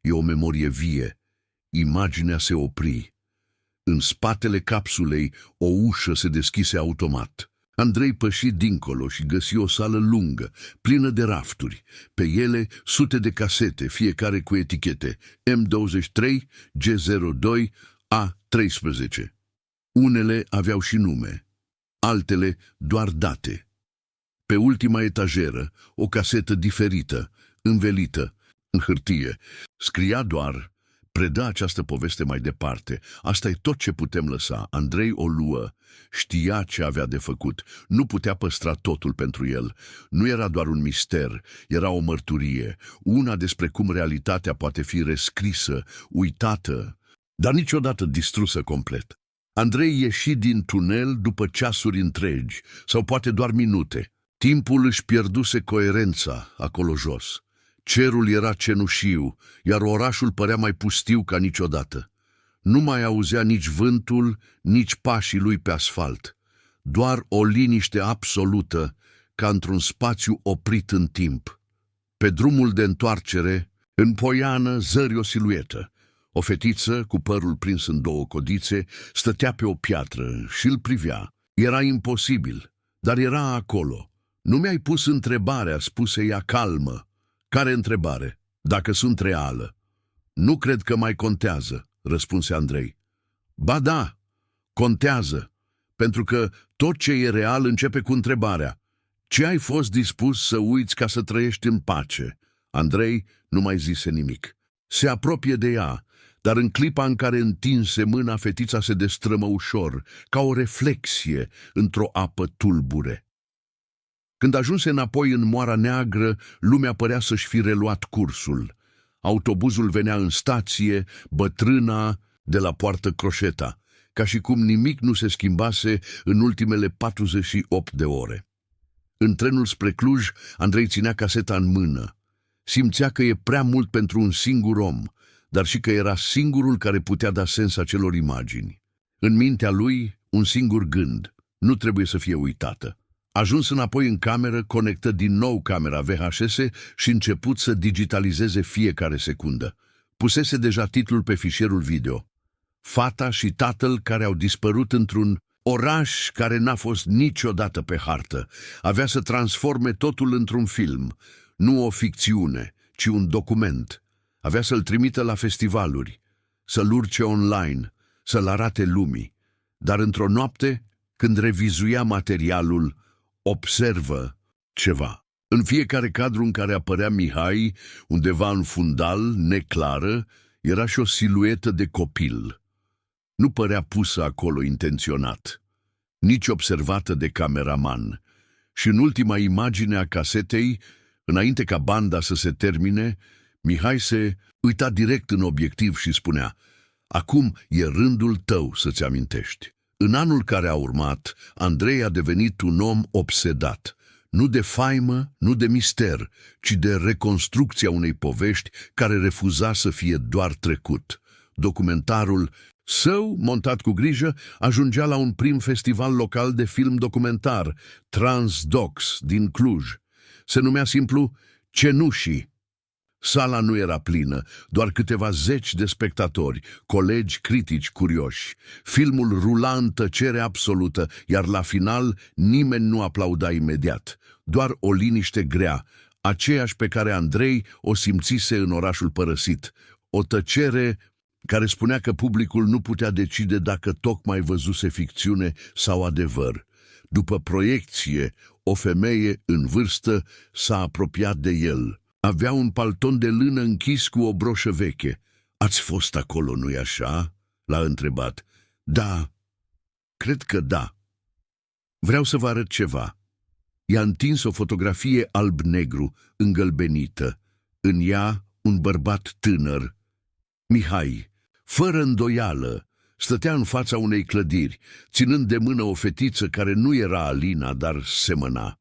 e o memorie vie. Imaginea se opri. În spatele capsulei, o ușă se deschise automat. Andrei păși dincolo și găsi o sală lungă, plină de rafturi. Pe ele, sute de casete, fiecare cu etichete M23, G02, A13. Unele aveau și nume, altele doar date. Pe ultima etajeră, o casetă diferită, învelită, în hârtie. Scria doar: predă această poveste mai departe. Asta e tot ce putem lăsa. Andrei o luă. Știa ce avea de făcut. Nu putea păstra totul pentru el. Nu era doar un mister, era o mărturie. Una despre cum realitatea poate fi rescrisă, uitată, dar niciodată distrusă complet. Andrei ieși din tunel după ceasuri întregi, sau poate doar minute. Timpul își pierduse coerența acolo jos. Cerul era cenușiu, iar orașul părea mai pustiu ca niciodată. Nu mai auzea nici vântul, nici pașii lui pe asfalt. Doar o liniște absolută, ca într-un spațiu oprit în timp. Pe drumul de întoarcere, în poiană, zări o siluetă. O fetiță, cu părul prins în două codițe, stătea pe o piatră și îl privea. Era imposibil, dar era acolo. Nu mi-ai pus întrebarea, spuse ea calmă. Care întrebare? Dacă sunt reală. Nu cred că mai contează, răspunse Andrei. Ba da, contează, pentru că tot ce e real începe cu întrebarea. Ce ai fost dispus să uiți ca să trăiești în pace? Andrei nu mai zise nimic. Se apropie de ea, dar în clipa în care întinse mâna, fetița se destrămă ușor, ca o reflexie într-o apă tulbure. Când ajunse înapoi în Moara Neagră, lumea părea să-și fi reluat cursul. Autobuzul venea în stație, bătrâna de la poartă Croșeta, ca și cum nimic nu se schimbase în ultimele 48 de ore. În trenul spre Cluj, Andrei ținea caseta în mână. Simțea că e prea mult pentru un singur om, dar și că era singurul care putea da sens acelor imagini. În mintea lui, un singur gând: nu trebuie să fie uitată. Ajuns înapoi în cameră, conectă din nou camera VHS și început să digitalizeze fiecare secundă. Pusese deja titlul pe fișierul video. Fata și tatăl care au dispărut într-un oraș care n-a fost niciodată pe hartă. Avea să transforme totul într-un film, nu o ficțiune, ci un document. Avea să-l trimită la festivaluri, să-l urce online, să-l arate lumii. Dar într-o noapte, când revizuia materialul, observă ceva. În fiecare cadru în care apărea Mihai, undeva în fundal, neclară, era și o siluetă de copil. Nu părea pusă acolo intenționat, nici observată de cameraman. Și în ultima imagine a casetei, înainte ca banda să se termine, Mihai se uita direct în obiectiv și spunea: Acum e rândul tău să-ți amintești. În anul care a urmat, Andrei a devenit un om obsedat. Nu de faimă, nu de mister, ci de reconstrucția unei povești care refuza să fie doar trecut. Documentarul său, montat cu grijă, ajungea la un prim festival local de film documentar, Transdocs, din Cluj. Se numea simplu Cenușii. Sala nu era plină, doar câteva zeci de spectatori, colegi critici curioși. Filmul rula în tăcere absolută, iar la final nimeni nu aplauda imediat. Doar o liniște grea, aceeași pe care Andrei o simțise în orașul părăsit. O tăcere care spunea că publicul nu putea decide dacă tocmai văzuse ficțiune sau adevăr. După proiecție, o femeie în vârstă s-a apropiat de el. Avea un palton de lână închis cu o broșă veche. Ați fost acolo, nu-i așa?" l-a întrebat. Da, cred că da. Vreau să vă arăt ceva." I-a întins o fotografie alb-negru, îngălbenită. În ea, un bărbat tânăr. Mihai, fără îndoială, stătea în fața unei clădiri, ținând de mână o fetiță care nu era Alina, dar semăna.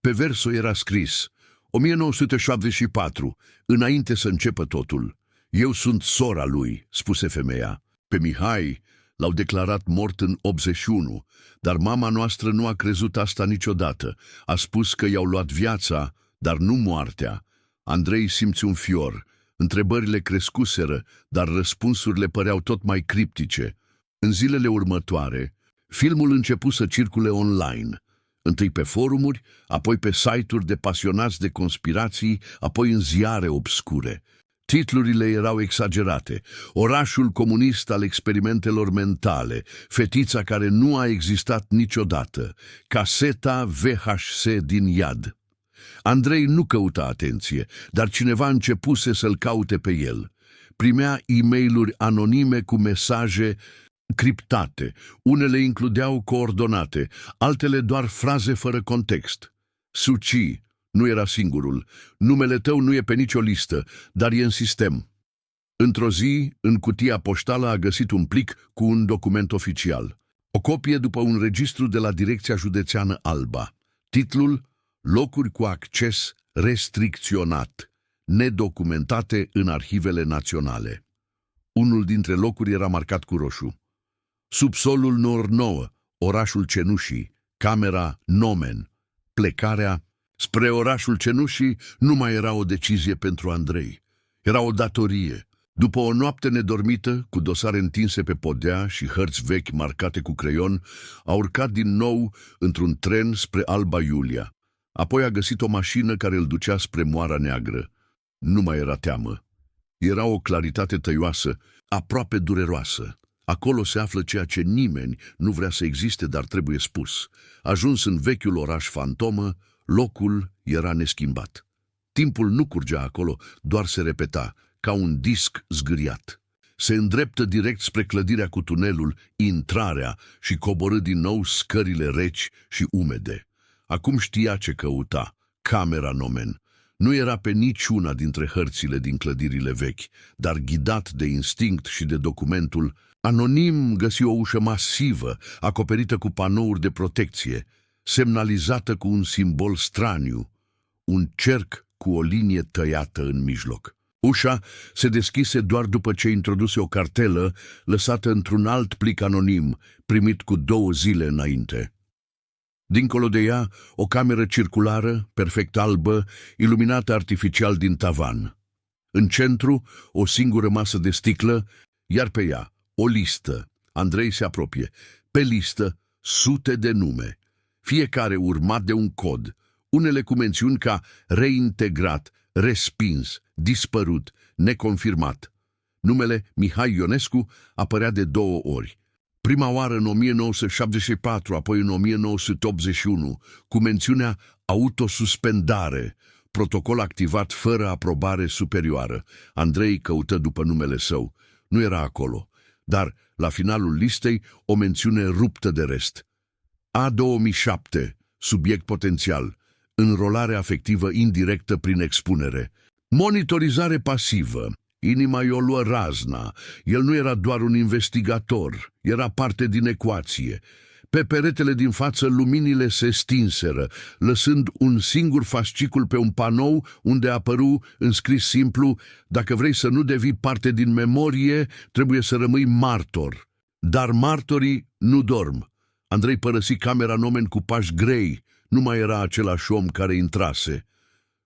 Pe verso era scris: 1974, înainte să începă totul. Eu sunt sora lui, spuse femeia. Pe Mihai l-au declarat mort în 81, dar mama noastră nu a crezut asta niciodată. A spus că i-au luat viața, dar nu moartea. Andrei simți un fior. Întrebările crescuseră, dar răspunsurile păreau tot mai criptice. În zilele următoare, filmul începu să circule online. Întâi pe forumuri, apoi pe site-uri de pasionați de conspirații, apoi în ziare obscure. Titlurile erau exagerate: Orașul comunist al experimentelor mentale, Fetița care nu a existat niciodată, Caseta VHS din iad. Andrei nu căuta atenție, dar cineva începuse să-l caute pe el. Primea e-mail-uri anonime cu mesaje criptate. Unele includeau coordonate, altele doar fraze fără context. Suci nu era singurul. Numele tău nu e pe nicio listă, dar e în sistem. Într-o zi, în cutia poștală a găsit un plic cu un document oficial. O copie după un registru de la Direcția Județeană Alba. Titlul: Locuri cu acces restricționat, nedocumentate în arhivele naționale. Unul dintre locuri era marcat cu roșu. Subsolul Nor 9, orașul Cenușii, camera Nomen. Plecarea spre orașul Cenușii nu mai era o decizie pentru Andrei. Era o datorie. După o noapte nedormită, cu dosare întinse pe podea și hărți vechi marcate cu creion, a urcat din nou într-un tren spre Alba Iulia. Apoi a găsit o mașină care îl ducea spre Moara Neagră. Nu mai era teamă. Era o claritate tăioasă, aproape dureroasă. Acolo se află ceea ce nimeni nu vrea să existe, dar trebuie spus. Ajuns în vechiul oraș fantomă, locul era neschimbat. Timpul nu curgea acolo, doar se repeta, ca un disc zgâriat. Se îndreptă direct spre clădirea cu tunelul, intrarea, și coborâ din nou scările reci și umede. Acum știa ce căuta: camera Nomen. Nu era pe niciuna dintre hărțile din clădirile vechi, dar ghidat de instinct și de documentul, anonim găsi o ușă masivă, acoperită cu panouri de protecție, semnalizată cu un simbol straniu, un cerc cu o linie tăiată în mijloc. Ușa se deschise doar după ce introduse o cartelă lăsată într-un alt plic anonim, primit cu 2 zile înainte. Dincolo de ea, o cameră circulară, perfect albă, iluminată artificial din tavan. În centru, o singură masă de sticlă, iar pe ea, o listă. Andrei se apropie. Pe listă, sute de nume, fiecare urmat de un cod, unele cu mențiuni ca reintegrat, respins, dispărut, neconfirmat. Numele Mihai Ionescu apărea de 2 ori. Prima oară în 1974, apoi în 1981, cu mențiunea autosuspendare, protocol activat fără aprobare superioară. Andrei căută după numele său. Nu era acolo, dar la finalul listei o mențiune ruptă de rest. A2007, subiect potențial, înrolare afectivă indirectă prin expunere. Monitorizare pasivă, Inima i-o luă razna. El nu era doar un investigator, era parte din ecuație. Pe peretele din față luminile se stinseră, lăsând un singur fascicul pe un panou unde apăru înscris simplu: dacă vrei să nu devii parte din memorie, trebuie să rămâi martor. Dar martorii nu dorm. Andrei părăsi camera în omen cu pași grei. Nu mai era același om care intrase.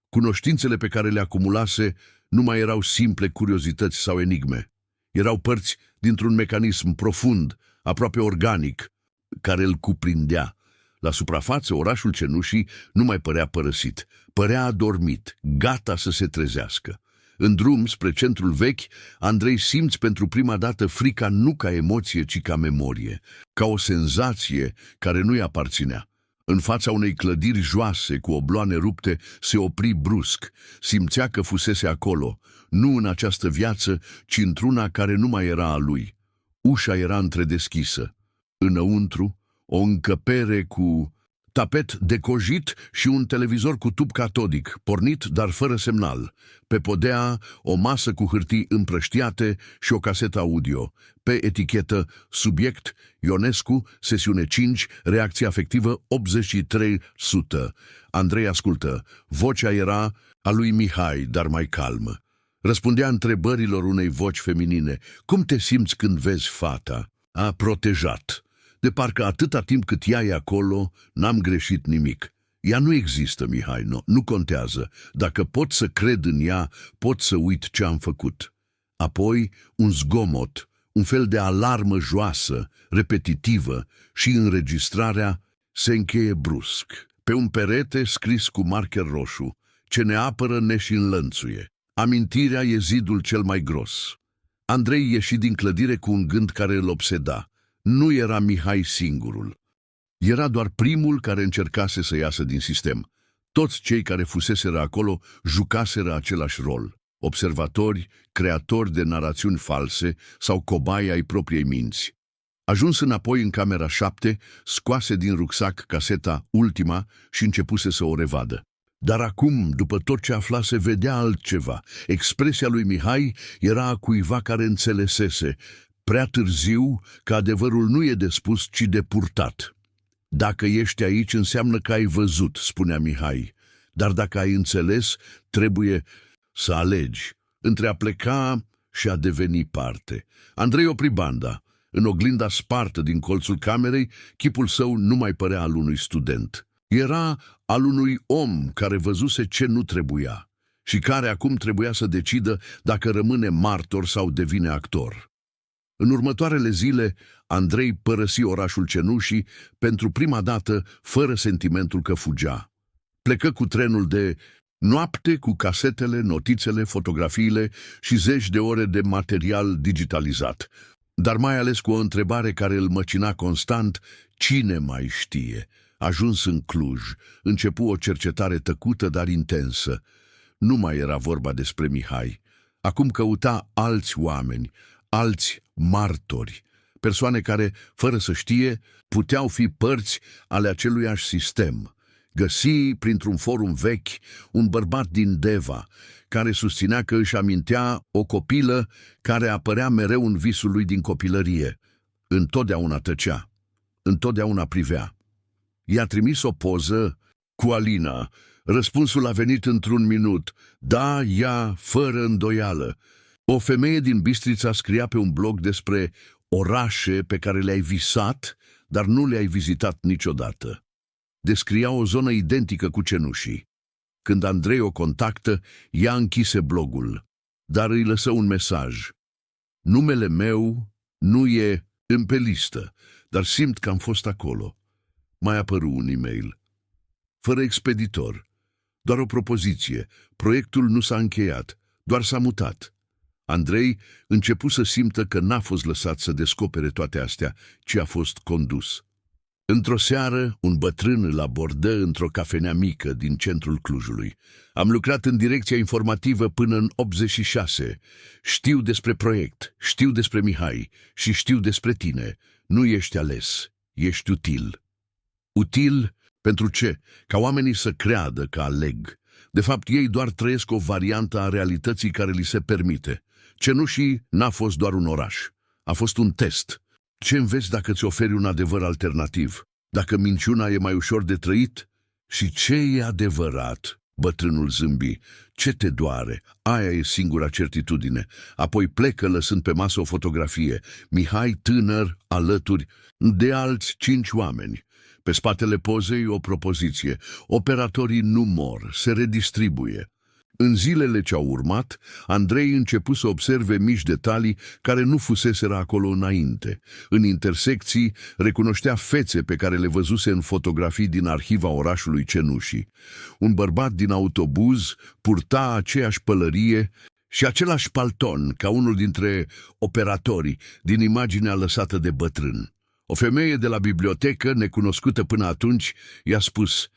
Cunoștințele pe care le acumulase nu mai erau simple curiozități sau enigme. Erau părți dintr-un mecanism profund, aproape organic, care îl cuprindea. La suprafață, orașul cenușii nu mai părea părăsit, părea adormit, gata să se trezească. În drum spre centrul vechi, Andrei simți pentru prima dată frica nu ca emoție, ci ca memorie, ca o senzație care nu-i aparținea. În fața unei clădiri joase cu obloane rupte, se opri brusc. Simțea că fusese acolo, nu în această viață, ci într-una care nu mai era a lui. Ușa era întredeschisă. Înăuntru, o încăpere cu tapet decojit și un televizor cu tub catodic, pornit, dar fără semnal. Pe podea, o masă cu hârtii împrăștiate și o casetă audio. Pe etichetă, subiect, Ionescu, sesiune 5, reacție afectivă 83%. Andrei ascultă. Vocea era a lui Mihai, dar mai calmă. Răspundea întrebărilor unei voci feminine. Cum te simți când vezi fata? A protejat. De parcă atâta timp cât ea e acolo, n-am greșit nimic. Ea nu există, Mihai, nu contează. Dacă pot să cred în ea, pot să uit ce am făcut. Apoi, un zgomot, un fel de alarmă joasă, repetitivă, și înregistrarea se încheie brusc. Pe un perete scris cu marker roșu: ce ne apără ne și înlănțuie. Amintirea e zidul cel mai gros. Andrei ieși din clădire cu un gând care îl obseda. Nu era Mihai singurul. Era doar primul care încercase să iasă din sistem. Toți cei care fuseseră acolo jucaseră același rol. Observatori, creatori de narațiuni false sau cobai ai propriei minți. Ajuns înapoi în camera 7, scoase din rucsac caseta Ultima și începuse să o revadă. Dar acum, după tot ce aflase, vedea altceva. Expresia lui Mihai era a cuiva care înțelesese, prea târziu, că adevărul nu e de spus, ci de purtat. Dacă ești aici, înseamnă că ai văzut, spunea Mihai. Dar dacă ai înțeles, trebuie să alegi între a pleca și a deveni parte. Andrei opri banda. În oglinda spartă din colțul camerei, chipul său nu mai părea al unui student. Era al unui om care văzuse ce nu trebuia și care acum trebuia să decidă dacă rămâne martor sau devine actor. În următoarele zile, Andrei părăsi orașul cenușii pentru prima dată fără sentimentul că fugea. Plecă cu trenul de noapte cu casetele, notițele, fotografiile și zeci de ore de material digitalizat, dar mai ales cu o întrebare care îl măcina constant: cine mai știe? Ajuns în Cluj, începu o cercetare tăcută, dar intensă. Nu mai era vorba despre Mihai. Acum căuta alți oameni, alți martori, persoane care, fără să știe, puteau fi părți ale aceluiași sistem. Găsi, printr-un forum vechi, un bărbat din Deva, care susținea că își amintea o copilă care apărea mereu în visul lui din copilărie. Întotdeauna tăcea, întotdeauna privea. I-a trimis o poză cu Alina. Răspunsul a venit într-un minut: da, ea, fără îndoială. O femeie din Bistrița scria pe un blog despre orașe pe care le-ai visat, dar nu le-ai vizitat niciodată. Descria o zonă identică cu cenușii. Când Andrei o contactă, ea închise blogul, dar îi lăsă un mesaj: numele meu nu e pe listă, dar simt că am fost acolo. Mai apăru un e-mail. Fără expeditor, doar o propoziție. Proiectul nu s-a încheiat, doar s-a mutat. Andrei începu să simtă că n-a fost lăsat să descopere toate astea, ci a fost condus. Într-o seară, un bătrân îl abordă într-o cafenea mică din centrul Clujului. Am lucrat în direcția informativă până în 86. Știu despre proiect, știu despre Mihai și știu despre tine. Nu ești ales, ești util. Util pentru ce? Ca oamenii să creadă că aleg. De fapt, ei doar trăiesc o variantă a realității care li se permite. Cenușii n-a fost doar un oraș. A fost un test. Ce înveți dacă ți oferi un adevăr alternativ? Dacă minciuna e mai ușor de trăit? Și ce e adevărat? Bătrânul zâmbi. Ce te doare? Aia e singura certitudine. Apoi plecă lăsând pe masă o fotografie. Mihai tânăr, alături de alți 5 oameni. Pe spatele pozei o propoziție. Operatorii nu mor, se redistribuie. În zilele ce au urmat, Andrei început să observe mici detalii care nu fuseseră acolo înainte. În intersecții recunoștea fețe pe care le văzuse în fotografii din arhiva orașului Cenușii. Un bărbat din autobuz purta aceeași pălărie și același palton ca unul dintre operatorii din imaginea lăsată de bătrân. O femeie de la bibliotecă, necunoscută până atunci, i-a spus: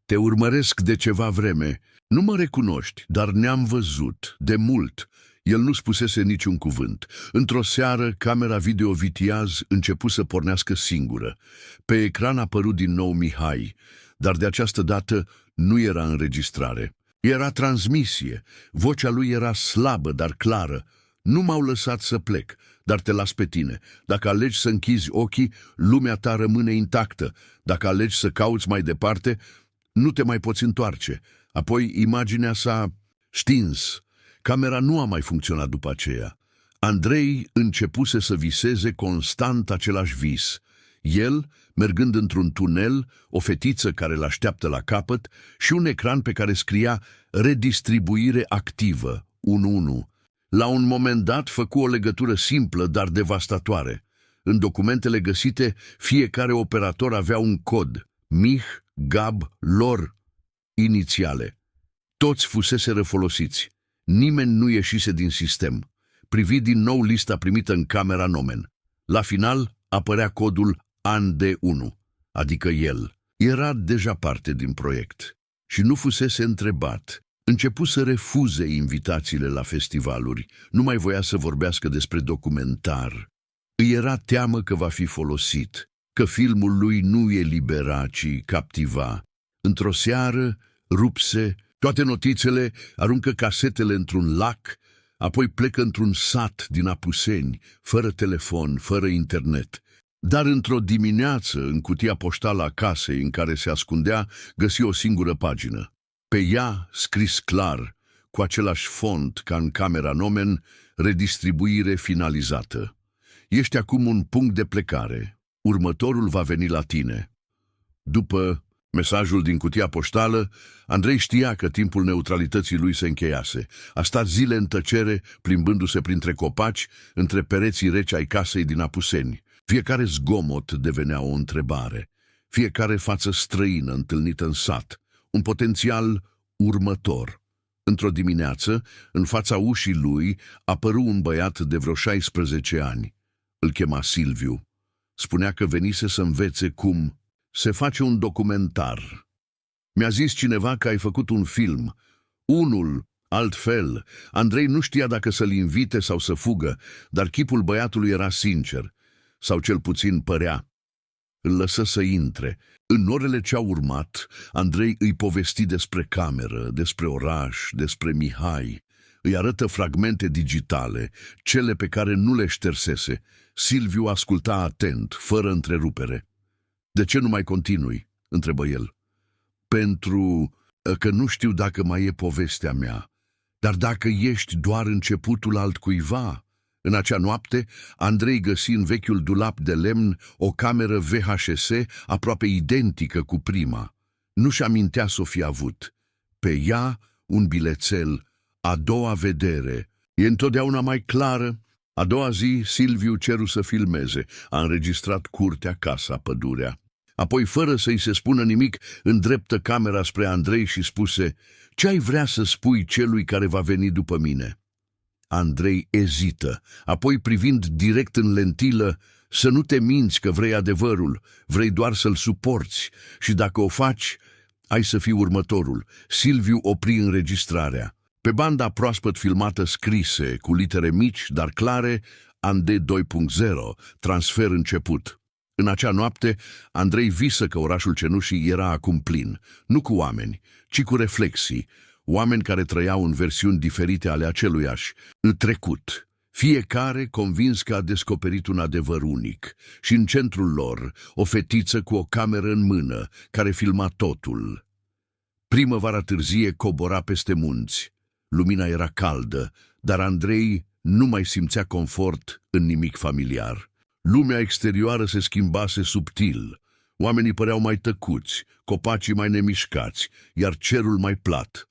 "Te urmăresc de ceva vreme. Nu mă recunoști, dar ne-am văzut, de mult." El nu spusese niciun cuvânt. Într-o seară, camera video vitiaz începu să pornească singură. Pe ecran a apărut din nou Mihai, dar de această dată nu era înregistrare. Era transmisie. Vocea lui era slabă, dar clară. "Nu m-au lăsat să plec, dar te las pe tine. Dacă alegi să închizi ochii, lumea ta rămâne intactă. Dacă alegi să cauți mai departe, nu te mai poți întoarce." Apoi imaginea s-a stins. Camera nu a mai funcționat după aceea. Andrei începuse să viseze constant același vis. El, mergând într-un tunel, o fetiță care l-așteaptă la capăt și un ecran pe care scria "Redistribuire activă, 1-1". La un moment dat făcu o legătură simplă, dar devastatoare. În documentele găsite, fiecare operator avea un cod. Mich, Gab, Lor, inițiale. Toți fuseseră folosiți. Nimeni nu ieșise din sistem. Privi din nou lista primită în camera Nomen. La final apărea codul AND1, adică el. Era deja parte din proiect și nu fusese întrebat. Începu să refuze invitațiile la festivaluri. Nu mai voia să vorbească despre documentar. Îi era teamă că va fi folosit, că filmul lui nu elibera, ci captiva. Într-o seară rupse toate notițele, aruncă casetele într-un lac, apoi plecă într-un sat din Apuseni, fără telefon, fără internet. Dar într-o dimineață, în cutia poștală a casei în care se ascundea, găsi o singură pagină. Pe ea, scris clar, cu același font ca în camera Nomen, "Redistribuire finalizată. Ești acum un punct de plecare. Următorul va veni la tine." După mesajul din cutia poștală, Andrei știa că timpul neutralității lui se încheiase. A stat zile în tăcere, plimbându-se printre copaci, între pereții reci ai casei din Apuseni. Fiecare zgomot devenea o întrebare. Fiecare față străină întâlnită în sat. Un potențial următor. Într-o dimineață, în fața ușii lui, apăru un băiat de vreo 16 ani. Îl chema Silviu. Spunea că venise să învețe cum se face un documentar. "Mi-a zis cineva că ai făcut un film. Unul, altfel." Andrei nu știa dacă să-l invite sau să fugă, dar chipul băiatului era sincer, sau cel puțin părea. Îl lăsă să intre. În orele ce au urmat, Andrei îi povesti despre cameră, despre oraș, despre Mihai. Îi arătă fragmente digitale, cele pe care nu le ștersese. Silviu asculta atent, fără întrerupere. "De ce nu mai continui?" întrebă el. "Pentru că nu știu dacă mai e povestea mea. Dar dacă ești doar începutul altcuiva." În acea noapte, Andrei găsi în vechiul dulap de lemn o cameră VHS aproape identică cu prima. Nu-și amintea să o fi avut. Pe ea un bilețel, "A doua vedere." E întotdeauna mai clară. A doua zi, Silviu ceru să filmeze. A înregistrat curtea, casa, pădurea. Apoi, fără să-i se spună nimic, îndreptă camera spre Andrei și spuse: "Ce ai vrea să spui celui care va veni după mine?" Andrei ezită, apoi privind direct în lentilă: "Să nu te minți că vrei adevărul, vrei doar să-l suporți și dacă o faci, ai să fii următorul." Silviu opri înregistrarea. Pe banda proaspăt filmată scrise, cu litere mici, dar clare, AND 2.0, transfer început. În acea noapte, Andrei visă că orașul Cenușii era acum plin, nu cu oameni, ci cu reflexii. oameni care trăiau în versiuni diferite ale aceluiași trecut, fiecare convins că a descoperit un adevăr unic, și în centrul lor o fetiță cu o cameră în mână care filma totul. Primăvara târzie cobora peste munți. Lumina era caldă, dar Andrei nu mai simțea confort în nimic familiar. Lumea exterioară se schimbase subtil. Oamenii păreau mai tăcuți, copacii mai nemișcați, iar cerul mai plat.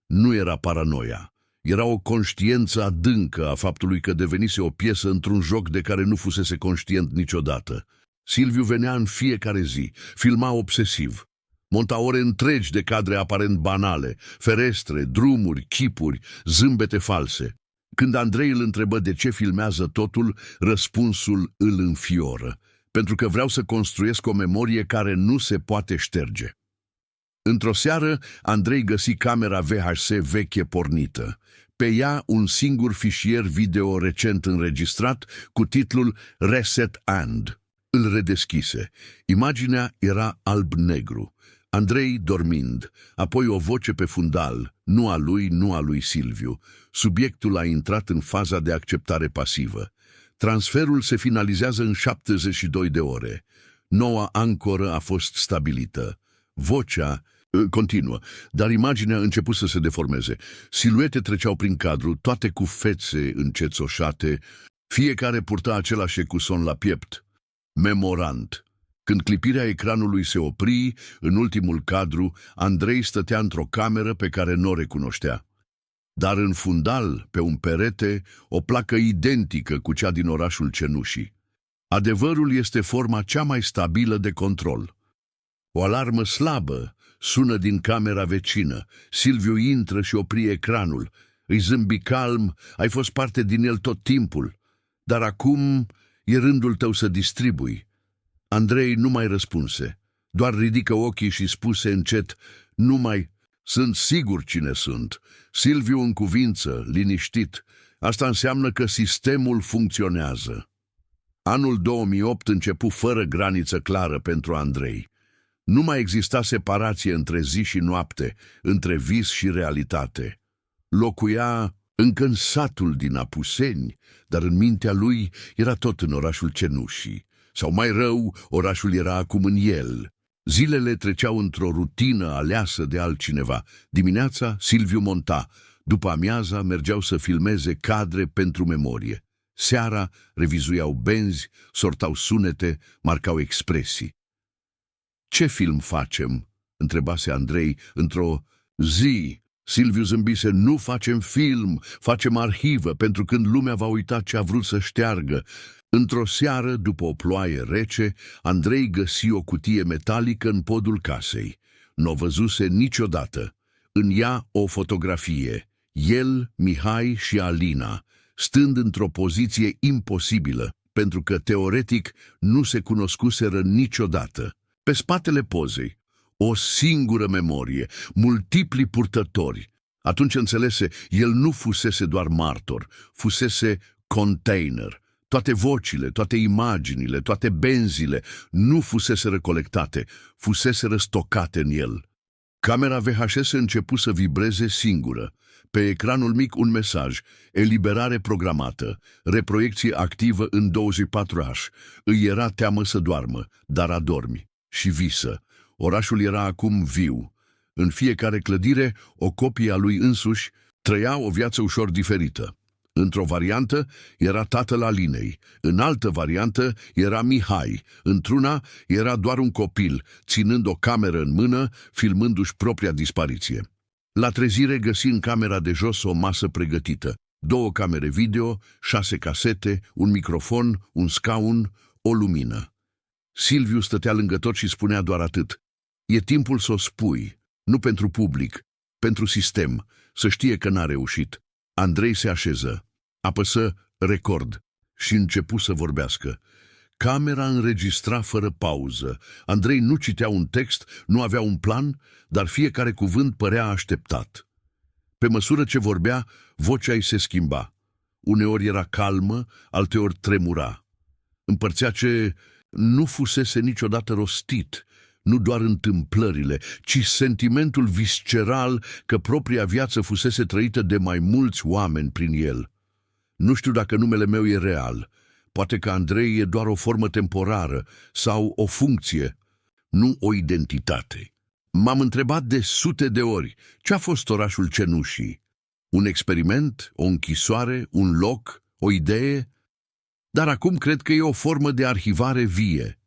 Nu era paranoia. Era o conștiență adâncă a faptului că devenise o piesă într-un joc de care nu fusese conștient niciodată. Silviu venea în fiecare zi, filma obsesiv. Monta ore întregi de cadre aparent banale, ferestre, drumuri, chipuri, zâmbete false. Când Andrei îl întrebă de ce filmează totul, răspunsul îl înfioră. Pentru că vreau să construiesc o memorie care nu se poate șterge. Într-o seară, Andrei găsi camera VHS veche pornită. Pe ea un singur fișier video recent înregistrat cu titlul Reset And. Îl redeschise. Imaginea era alb-negru. Andrei dormind, apoi o voce pe fundal, nu a lui, nu a lui Silviu. Subiectul a intrat în faza de acceptare pasivă. Transferul se finalizează în 72 de ore. Noua ancoră a fost stabilită. Vocea continuă, dar imaginea a început să se deformeze. Siluete treceau prin cadru, toate cu fețe încețoșate, fiecare purta același ecuson la piept. Memorant. Când clipirea ecranului se opri, în ultimul cadru, Andrei stătea într-o cameră pe care nu o recunoștea. Dar în fundal, pe un perete, o placă identică cu cea din orașul Cenușii. Adevărul este forma cea mai stabilă de control. O alarmă slabă sună din camera vecină. Silviu intră și opri ecranul. Îi zâmbi calm, ai fost parte din el tot timpul. Dar acum e rândul tău să distribui. Andrei nu mai răspunse. Doar ridică ochii și spuse încet, nu mai... Sunt sigur cine sunt. Silviu în cuvință, liniștit. Asta înseamnă că sistemul funcționează. Anul 2008 începu fără graniță clară pentru Andrei. Nu mai exista separație între zi și noapte, între vis și realitate. Locuia încă în satul din Apuseni, dar în mintea lui era tot în orașul Cenușii. Sau mai rău, orașul era acum în el. Zilele treceau într-o rutină aleasă de altcineva. Dimineața, Silviu monta. După amiaza, mergeau să filmeze cadre pentru memorie. Seara, revizuiau benzi, sortau sunete, marcau expresii. Ce film facem?" întrebase Andrei într-o zi. Silviu zâmbise, nu facem film, facem arhivă, pentru când lumea va uita ce a vrut să șteargă. Într-o seară, după o ploaie rece, Andrei găsi o cutie metalică în podul casei. N-o văzuse niciodată. În ea o fotografie. El, Mihai și Alina, stând într-o poziție imposibilă, pentru că, teoretic, nu se cunoscuseră niciodată. Pe spatele pozei, o singură memorie, multipli purtători. Atunci înțelese, el nu fusese doar martor, fusese container. Toate vocile, toate imaginile, toate benzile nu fuseseră colectate, fuseseră stocate în el. Camera VHS începu să vibreze singură. Pe ecranul mic un mesaj, eliberare programată, reproiecție activă în 24h. Îi era teamă să doarmă, dar adormi și visă. Orașul era acum viu. În fiecare clădire, o copie a lui însuși trăia o viață ușor diferită. Într-o variantă era tatăl Alinei, în altă variantă era Mihai, într-una era doar un copil, ținând o cameră în mână, filmându-și propria dispariție. La trezire găsi în camera de jos o masă pregătită, 2 camere video, 6 casete, un microfon, un scaun, o lumină. Silviu stătea lângă tot și spunea doar atât. E timpul să o spui, nu pentru public, pentru sistem, să știe că n-a reușit. Andrei se așeză, apăsă record și începu să vorbească. Camera înregistra fără pauză. Andrei nu citea un text, nu avea un plan, dar fiecare cuvânt părea așteptat. Pe măsură ce vorbea, vocea îi se schimba. Uneori era calmă, alteori tremura. Împărțea ce nu fusese niciodată rostit, nu doar întâmplările, ci sentimentul visceral că propria viață fusese trăită de mai mulți oameni prin el. Nu știu dacă numele meu e real. Poate că Andrei e doar o formă temporară sau o funcție, nu o identitate. M-am întrebat de sute de ori ce a fost orașul Cenușii. Un experiment, o închisoare, un loc, o idee? Dar acum cred că e o formă de arhivare vie.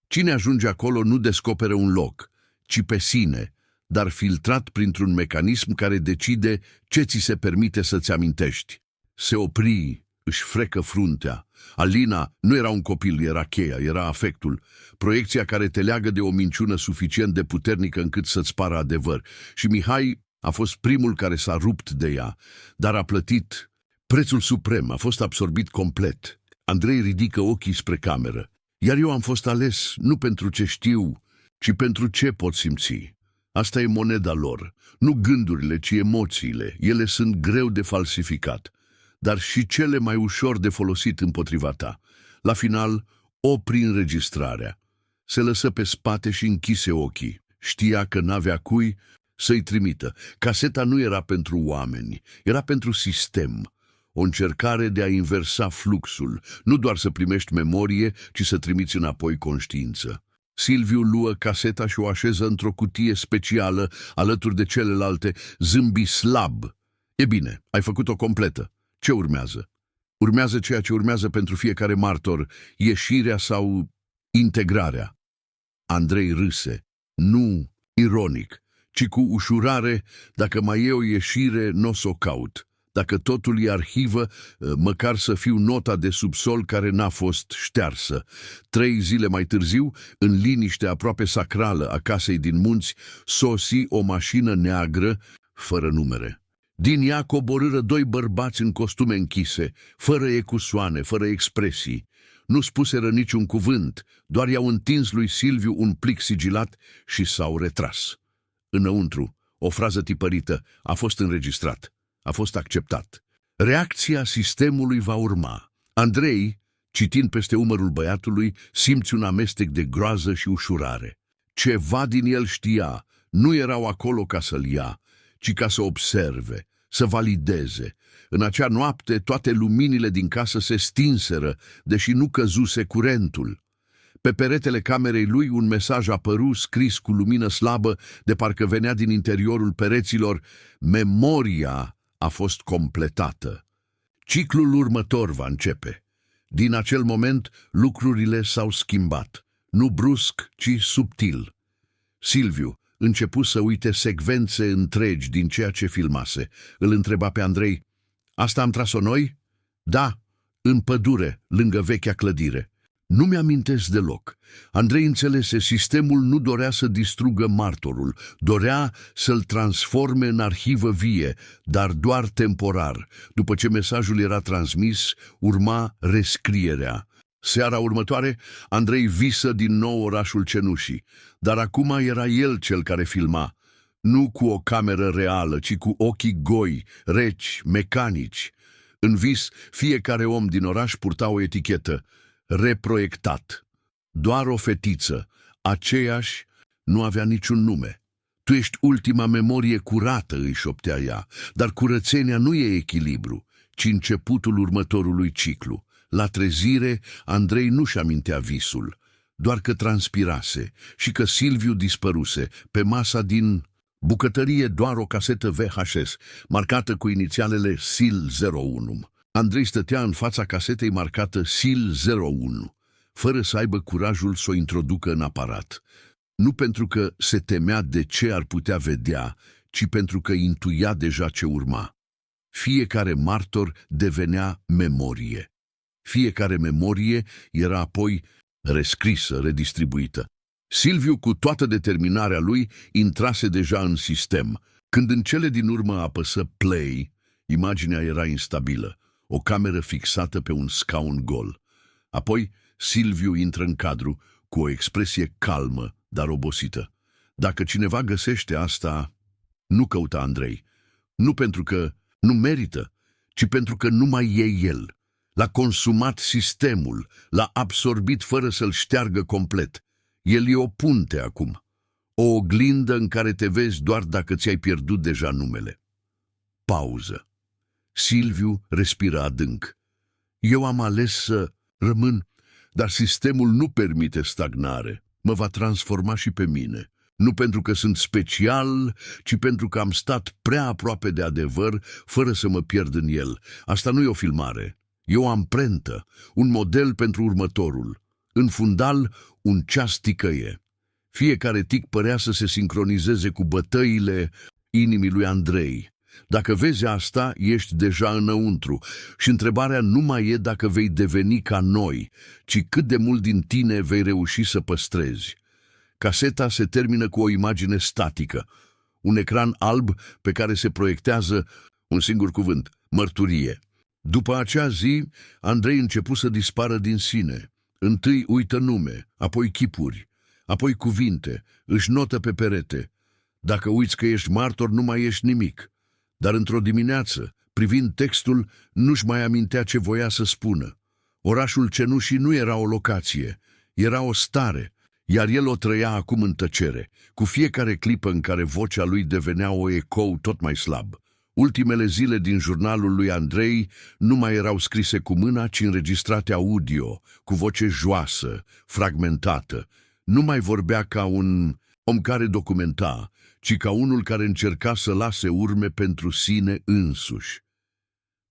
Cine ajunge acolo nu descoperă un loc, ci pe sine, dar filtrat printr-un mecanism care decide ce ți se permite să-ți amintești. Se opri, își frecă fruntea. Alina nu era un copil, era cheia, era afectul, proiecția care te leagă de o minciună suficient de puternică încât să-ți pară adevăr. Și Mihai a fost primul care s-a rupt de ea, dar a plătit prețul suprem, a fost absorbit complet. Andrei ridică ochii spre cameră. Iar eu am fost ales nu pentru ce știu, ci pentru ce pot simți. Asta e moneda lor, nu gândurile, ci emoțiile. Ele sunt greu de falsificat, dar și cele mai ușor de folosit împotriva ta. La final, opri înregistrarea. Se lăsă pe spate și închise ochii. Știa că n-avea cui să-i trimită. Caseta nu era pentru oameni, era pentru sistem. O încercare de a inversa fluxul, nu doar să primești memorie, ci să trimiți înapoi conștiință. Silviu luă caseta și o așeză într-o cutie specială, alături de celelalte, zâmbi slab. E bine, ai făcut-o completă. Ce urmează? Urmează ceea ce urmează pentru fiecare martor, ieșirea sau integrarea. Andrei râse, nu ironic, ci cu ușurare. Dacă mai e o ieșire, n-o s-o caut. Dacă totul e arhivă, măcar să fiu nota de subsol care n-a fost ștearsă. 3 zile mai târziu, în liniște aproape sacrală a casei din munți, sosi o mașină neagră, fără numere. Din ea coborâră 2 bărbați în costume închise, fără ecusoane, fără expresii. Nu spuseră niciun cuvânt, doar i-au întins lui Silviu un plic sigilat și s-au retras. Înăuntru, o frază tipărită a fost înregistrat. A fost acceptat. Reacția sistemului va urma. Andrei, citind peste umărul băiatului, simți un amestec de groază și ușurare. Ceva din el știa, nu erau acolo ca să-l ia, ci ca să observe, să valideze. În acea noapte toate luminile din casă se stinseră, deși nu căzuse curentul. Pe peretele camerei lui un mesaj apăru scris cu lumină slabă, de parcă venea din interiorul pereților: memoria a fost completată. Ciclul următor va începe. Din acel moment, lucrurile s-au schimbat. Nu brusc, ci subtil. Silviu începu să uite secvențe întregi din ceea ce filmase. Îl întreba pe Andrei: asta am tras-o noi? Da, în pădure, lângă vechea clădire. Nu mi-amintesc deloc. Andrei înțelese, sistemul nu dorea să distrugă martorul, dorea să-l transforme în arhivă vie, dar doar temporar. După ce mesajul era transmis, urma rescrierea. Seara următoare, Andrei visă din nou orașul Cenușii, dar acum era el cel care filma. Nu cu o cameră reală, ci cu ochii goi, reci, mecanici. În vis, fiecare om din oraș purta o etichetă: reproiectat. Doar o fetiță, aceeași, nu avea niciun nume. Tu ești ultima memorie curată, îi șoptea ea, dar curățenia nu e echilibru, ci începutul următorului ciclu. La trezire, Andrei nu-și amintea visul, doar că transpirase și că Silviu dispăruse. Pe masa din bucătărie doar o casetă VHS, marcată cu inițialele SIL 01. Andrei stătea în fața casetei marcată SIL 01, fără să aibă curajul să o introducă în aparat. Nu pentru că se temea de ce ar putea vedea, ci pentru că intuia deja ce urma. Fiecare martor devenea memorie. Fiecare memorie era apoi rescrisă, redistribuită. Silviu, cu toată determinarea lui, intrase deja în sistem. Când în cele din urmă apăsă play, imaginea era instabilă. O cameră fixată pe un scaun gol. Apoi, Silviu intră în cadru cu o expresie calmă, dar obosită. Dacă cineva găsește asta, nu căuta Andrei. Nu pentru că nu merită, ci pentru că nu mai e el. L-a consumat sistemul, l-a absorbit fără să-l șteargă complet. El e o punte acum. O oglindă în care te vezi doar dacă ți-ai pierdut deja numele. Pauză. Silviu respiră adânc. Eu am ales să rămân, dar sistemul nu permite stagnare. Mă va transforma și pe mine. Nu pentru că sunt special, ci pentru că am stat prea aproape de adevăr, fără să mă pierd în el. Asta nu e o filmare. E o amprentă, un model pentru următorul. În fundal, un ceas ticăie. Fiecare tic părea să se sincronizeze cu bătăile inimii lui Andrei. Dacă vezi asta, ești deja înăuntru și întrebarea nu mai e dacă vei deveni ca noi, ci cât de mult din tine vei reuși să păstrezi. Caseta se termină cu o imagine statică, un ecran alb pe care se proiectează un singur cuvânt, mărturie. După acea zi, Andrei începu să dispară din sine. Întâi uită nume, apoi chipuri, apoi cuvinte, își notă pe perete. Dacă uiți că ești martor, nu mai ești nimic. Dar într-o dimineață, privind textul, nu-și mai amintea ce voia să spună. Orașul Cenușii nu era o locație, era o stare, iar el o trăia acum în tăcere, cu fiecare clipă în care vocea lui devenea o ecou tot mai slab. Ultimele zile din jurnalul lui Andrei nu mai erau scrise cu mâna, ci înregistrate audio, cu voce joasă, fragmentată. Nu mai vorbea ca un om care documenta, ci ca unul care încerca să lase urme pentru sine însuși.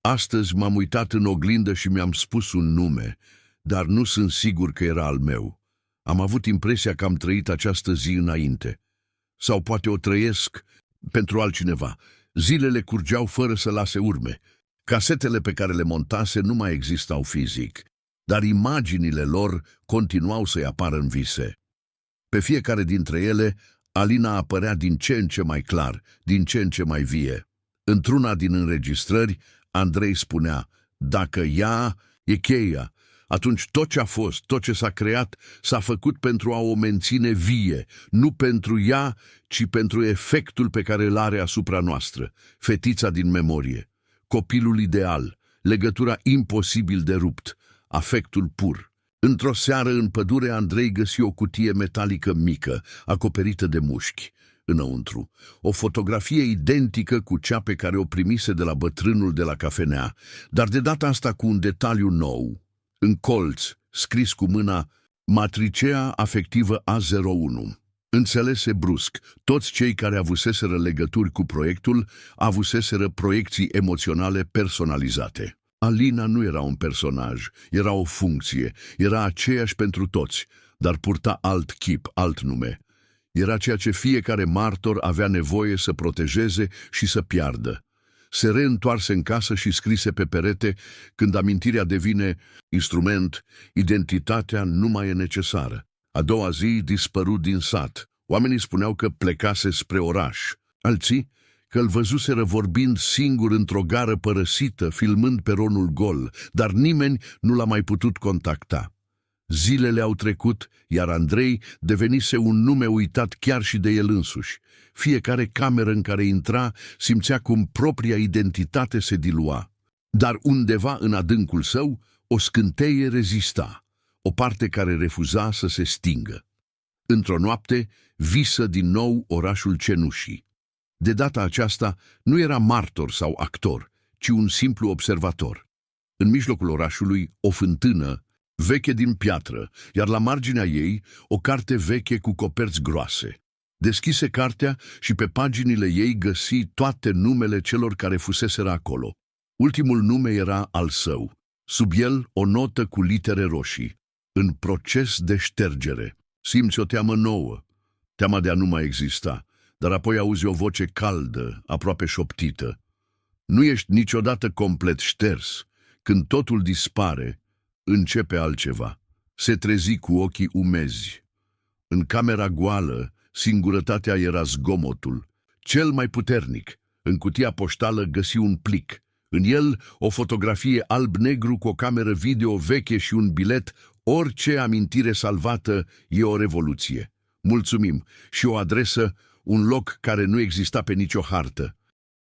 Astăzi m-am uitat în oglindă și mi-am spus un nume, dar nu sunt sigur că era al meu. Am avut impresia că am trăit această zi înainte. Sau poate o trăiesc pentru altcineva. Zilele curgeau fără să lase urme. Casetele pe care le montase nu mai existau fizic, dar imaginile lor continuau să-i apară în vise. Pe fiecare dintre ele, Alina apărea din ce în ce mai clar, din ce în ce mai vie. Într-una din înregistrări, Andrei spunea, dacă ea e cheia, atunci tot ce a fost, tot ce s-a creat, s-a făcut pentru a o menține vie, nu pentru ea, ci pentru efectul pe care îl are asupra noastră, fetița din memorie, copilul ideal, legătura imposibil de rupt, afectul pur. Într-o seară în pădure, Andrei găsi o cutie metalică mică, acoperită de mușchi. Înăuntru, o fotografie identică cu cea pe care o primise de la bătrânul de la cafenea, dar de data asta cu un detaliu nou. În colț, scris cu mâna, matricea afectivă A01. Înțelese brusc, toți cei care avuseseră legături cu proiectul avuseseră proiecții emoționale personalizate. Alina nu era un personaj, era o funcție, era aceeași pentru toți, dar purta alt chip, alt nume. Era ceea ce fiecare martor avea nevoie să protejeze și să piardă. Se reîntoarse în casă și scrise pe perete, când amintirea devine instrument, identitatea nu mai e necesară. A doua zi dispăru din sat. Oamenii spuneau că plecase spre oraș. Alții că îl văzuseră vorbind singur într-o gară părăsită, filmând peronul gol, dar nimeni nu l-a mai putut contacta. Zilele au trecut, iar Andrei devenise un nume uitat chiar și de el însuși. Fiecare cameră în care intra simțea cum propria identitate se dilua. Dar undeva în adâncul său, o scânteie rezista, o parte care refuza să se stingă. Într-o noapte, visă din nou orașul Cenușii. De data aceasta, nu era martor sau actor, ci un simplu observator. În mijlocul orașului, o fântână, veche din piatră, iar la marginea ei, o carte veche cu coperți groase. Deschise cartea și pe paginile ei găsi toate numele celor care fuseseră acolo. Ultimul nume era al său. Sub el o notă cu litere roșii. În proces de ștergere. Simți o teamă nouă, teama de a nu mai exista, dar apoi auzi o voce caldă, aproape șoptită. Nu ești niciodată complet șters. Când totul dispare, începe altceva. Se trezi cu ochii umezi. În camera goală, singurătatea era zgomotul. Cel mai puternic, în cutia poștală găsi un plic. În el, o fotografie alb-negru cu o cameră video veche și un bilet. Orice amintire salvată e o revoluție. Mulțumim. Și o adresă, un loc care nu exista pe nicio hartă.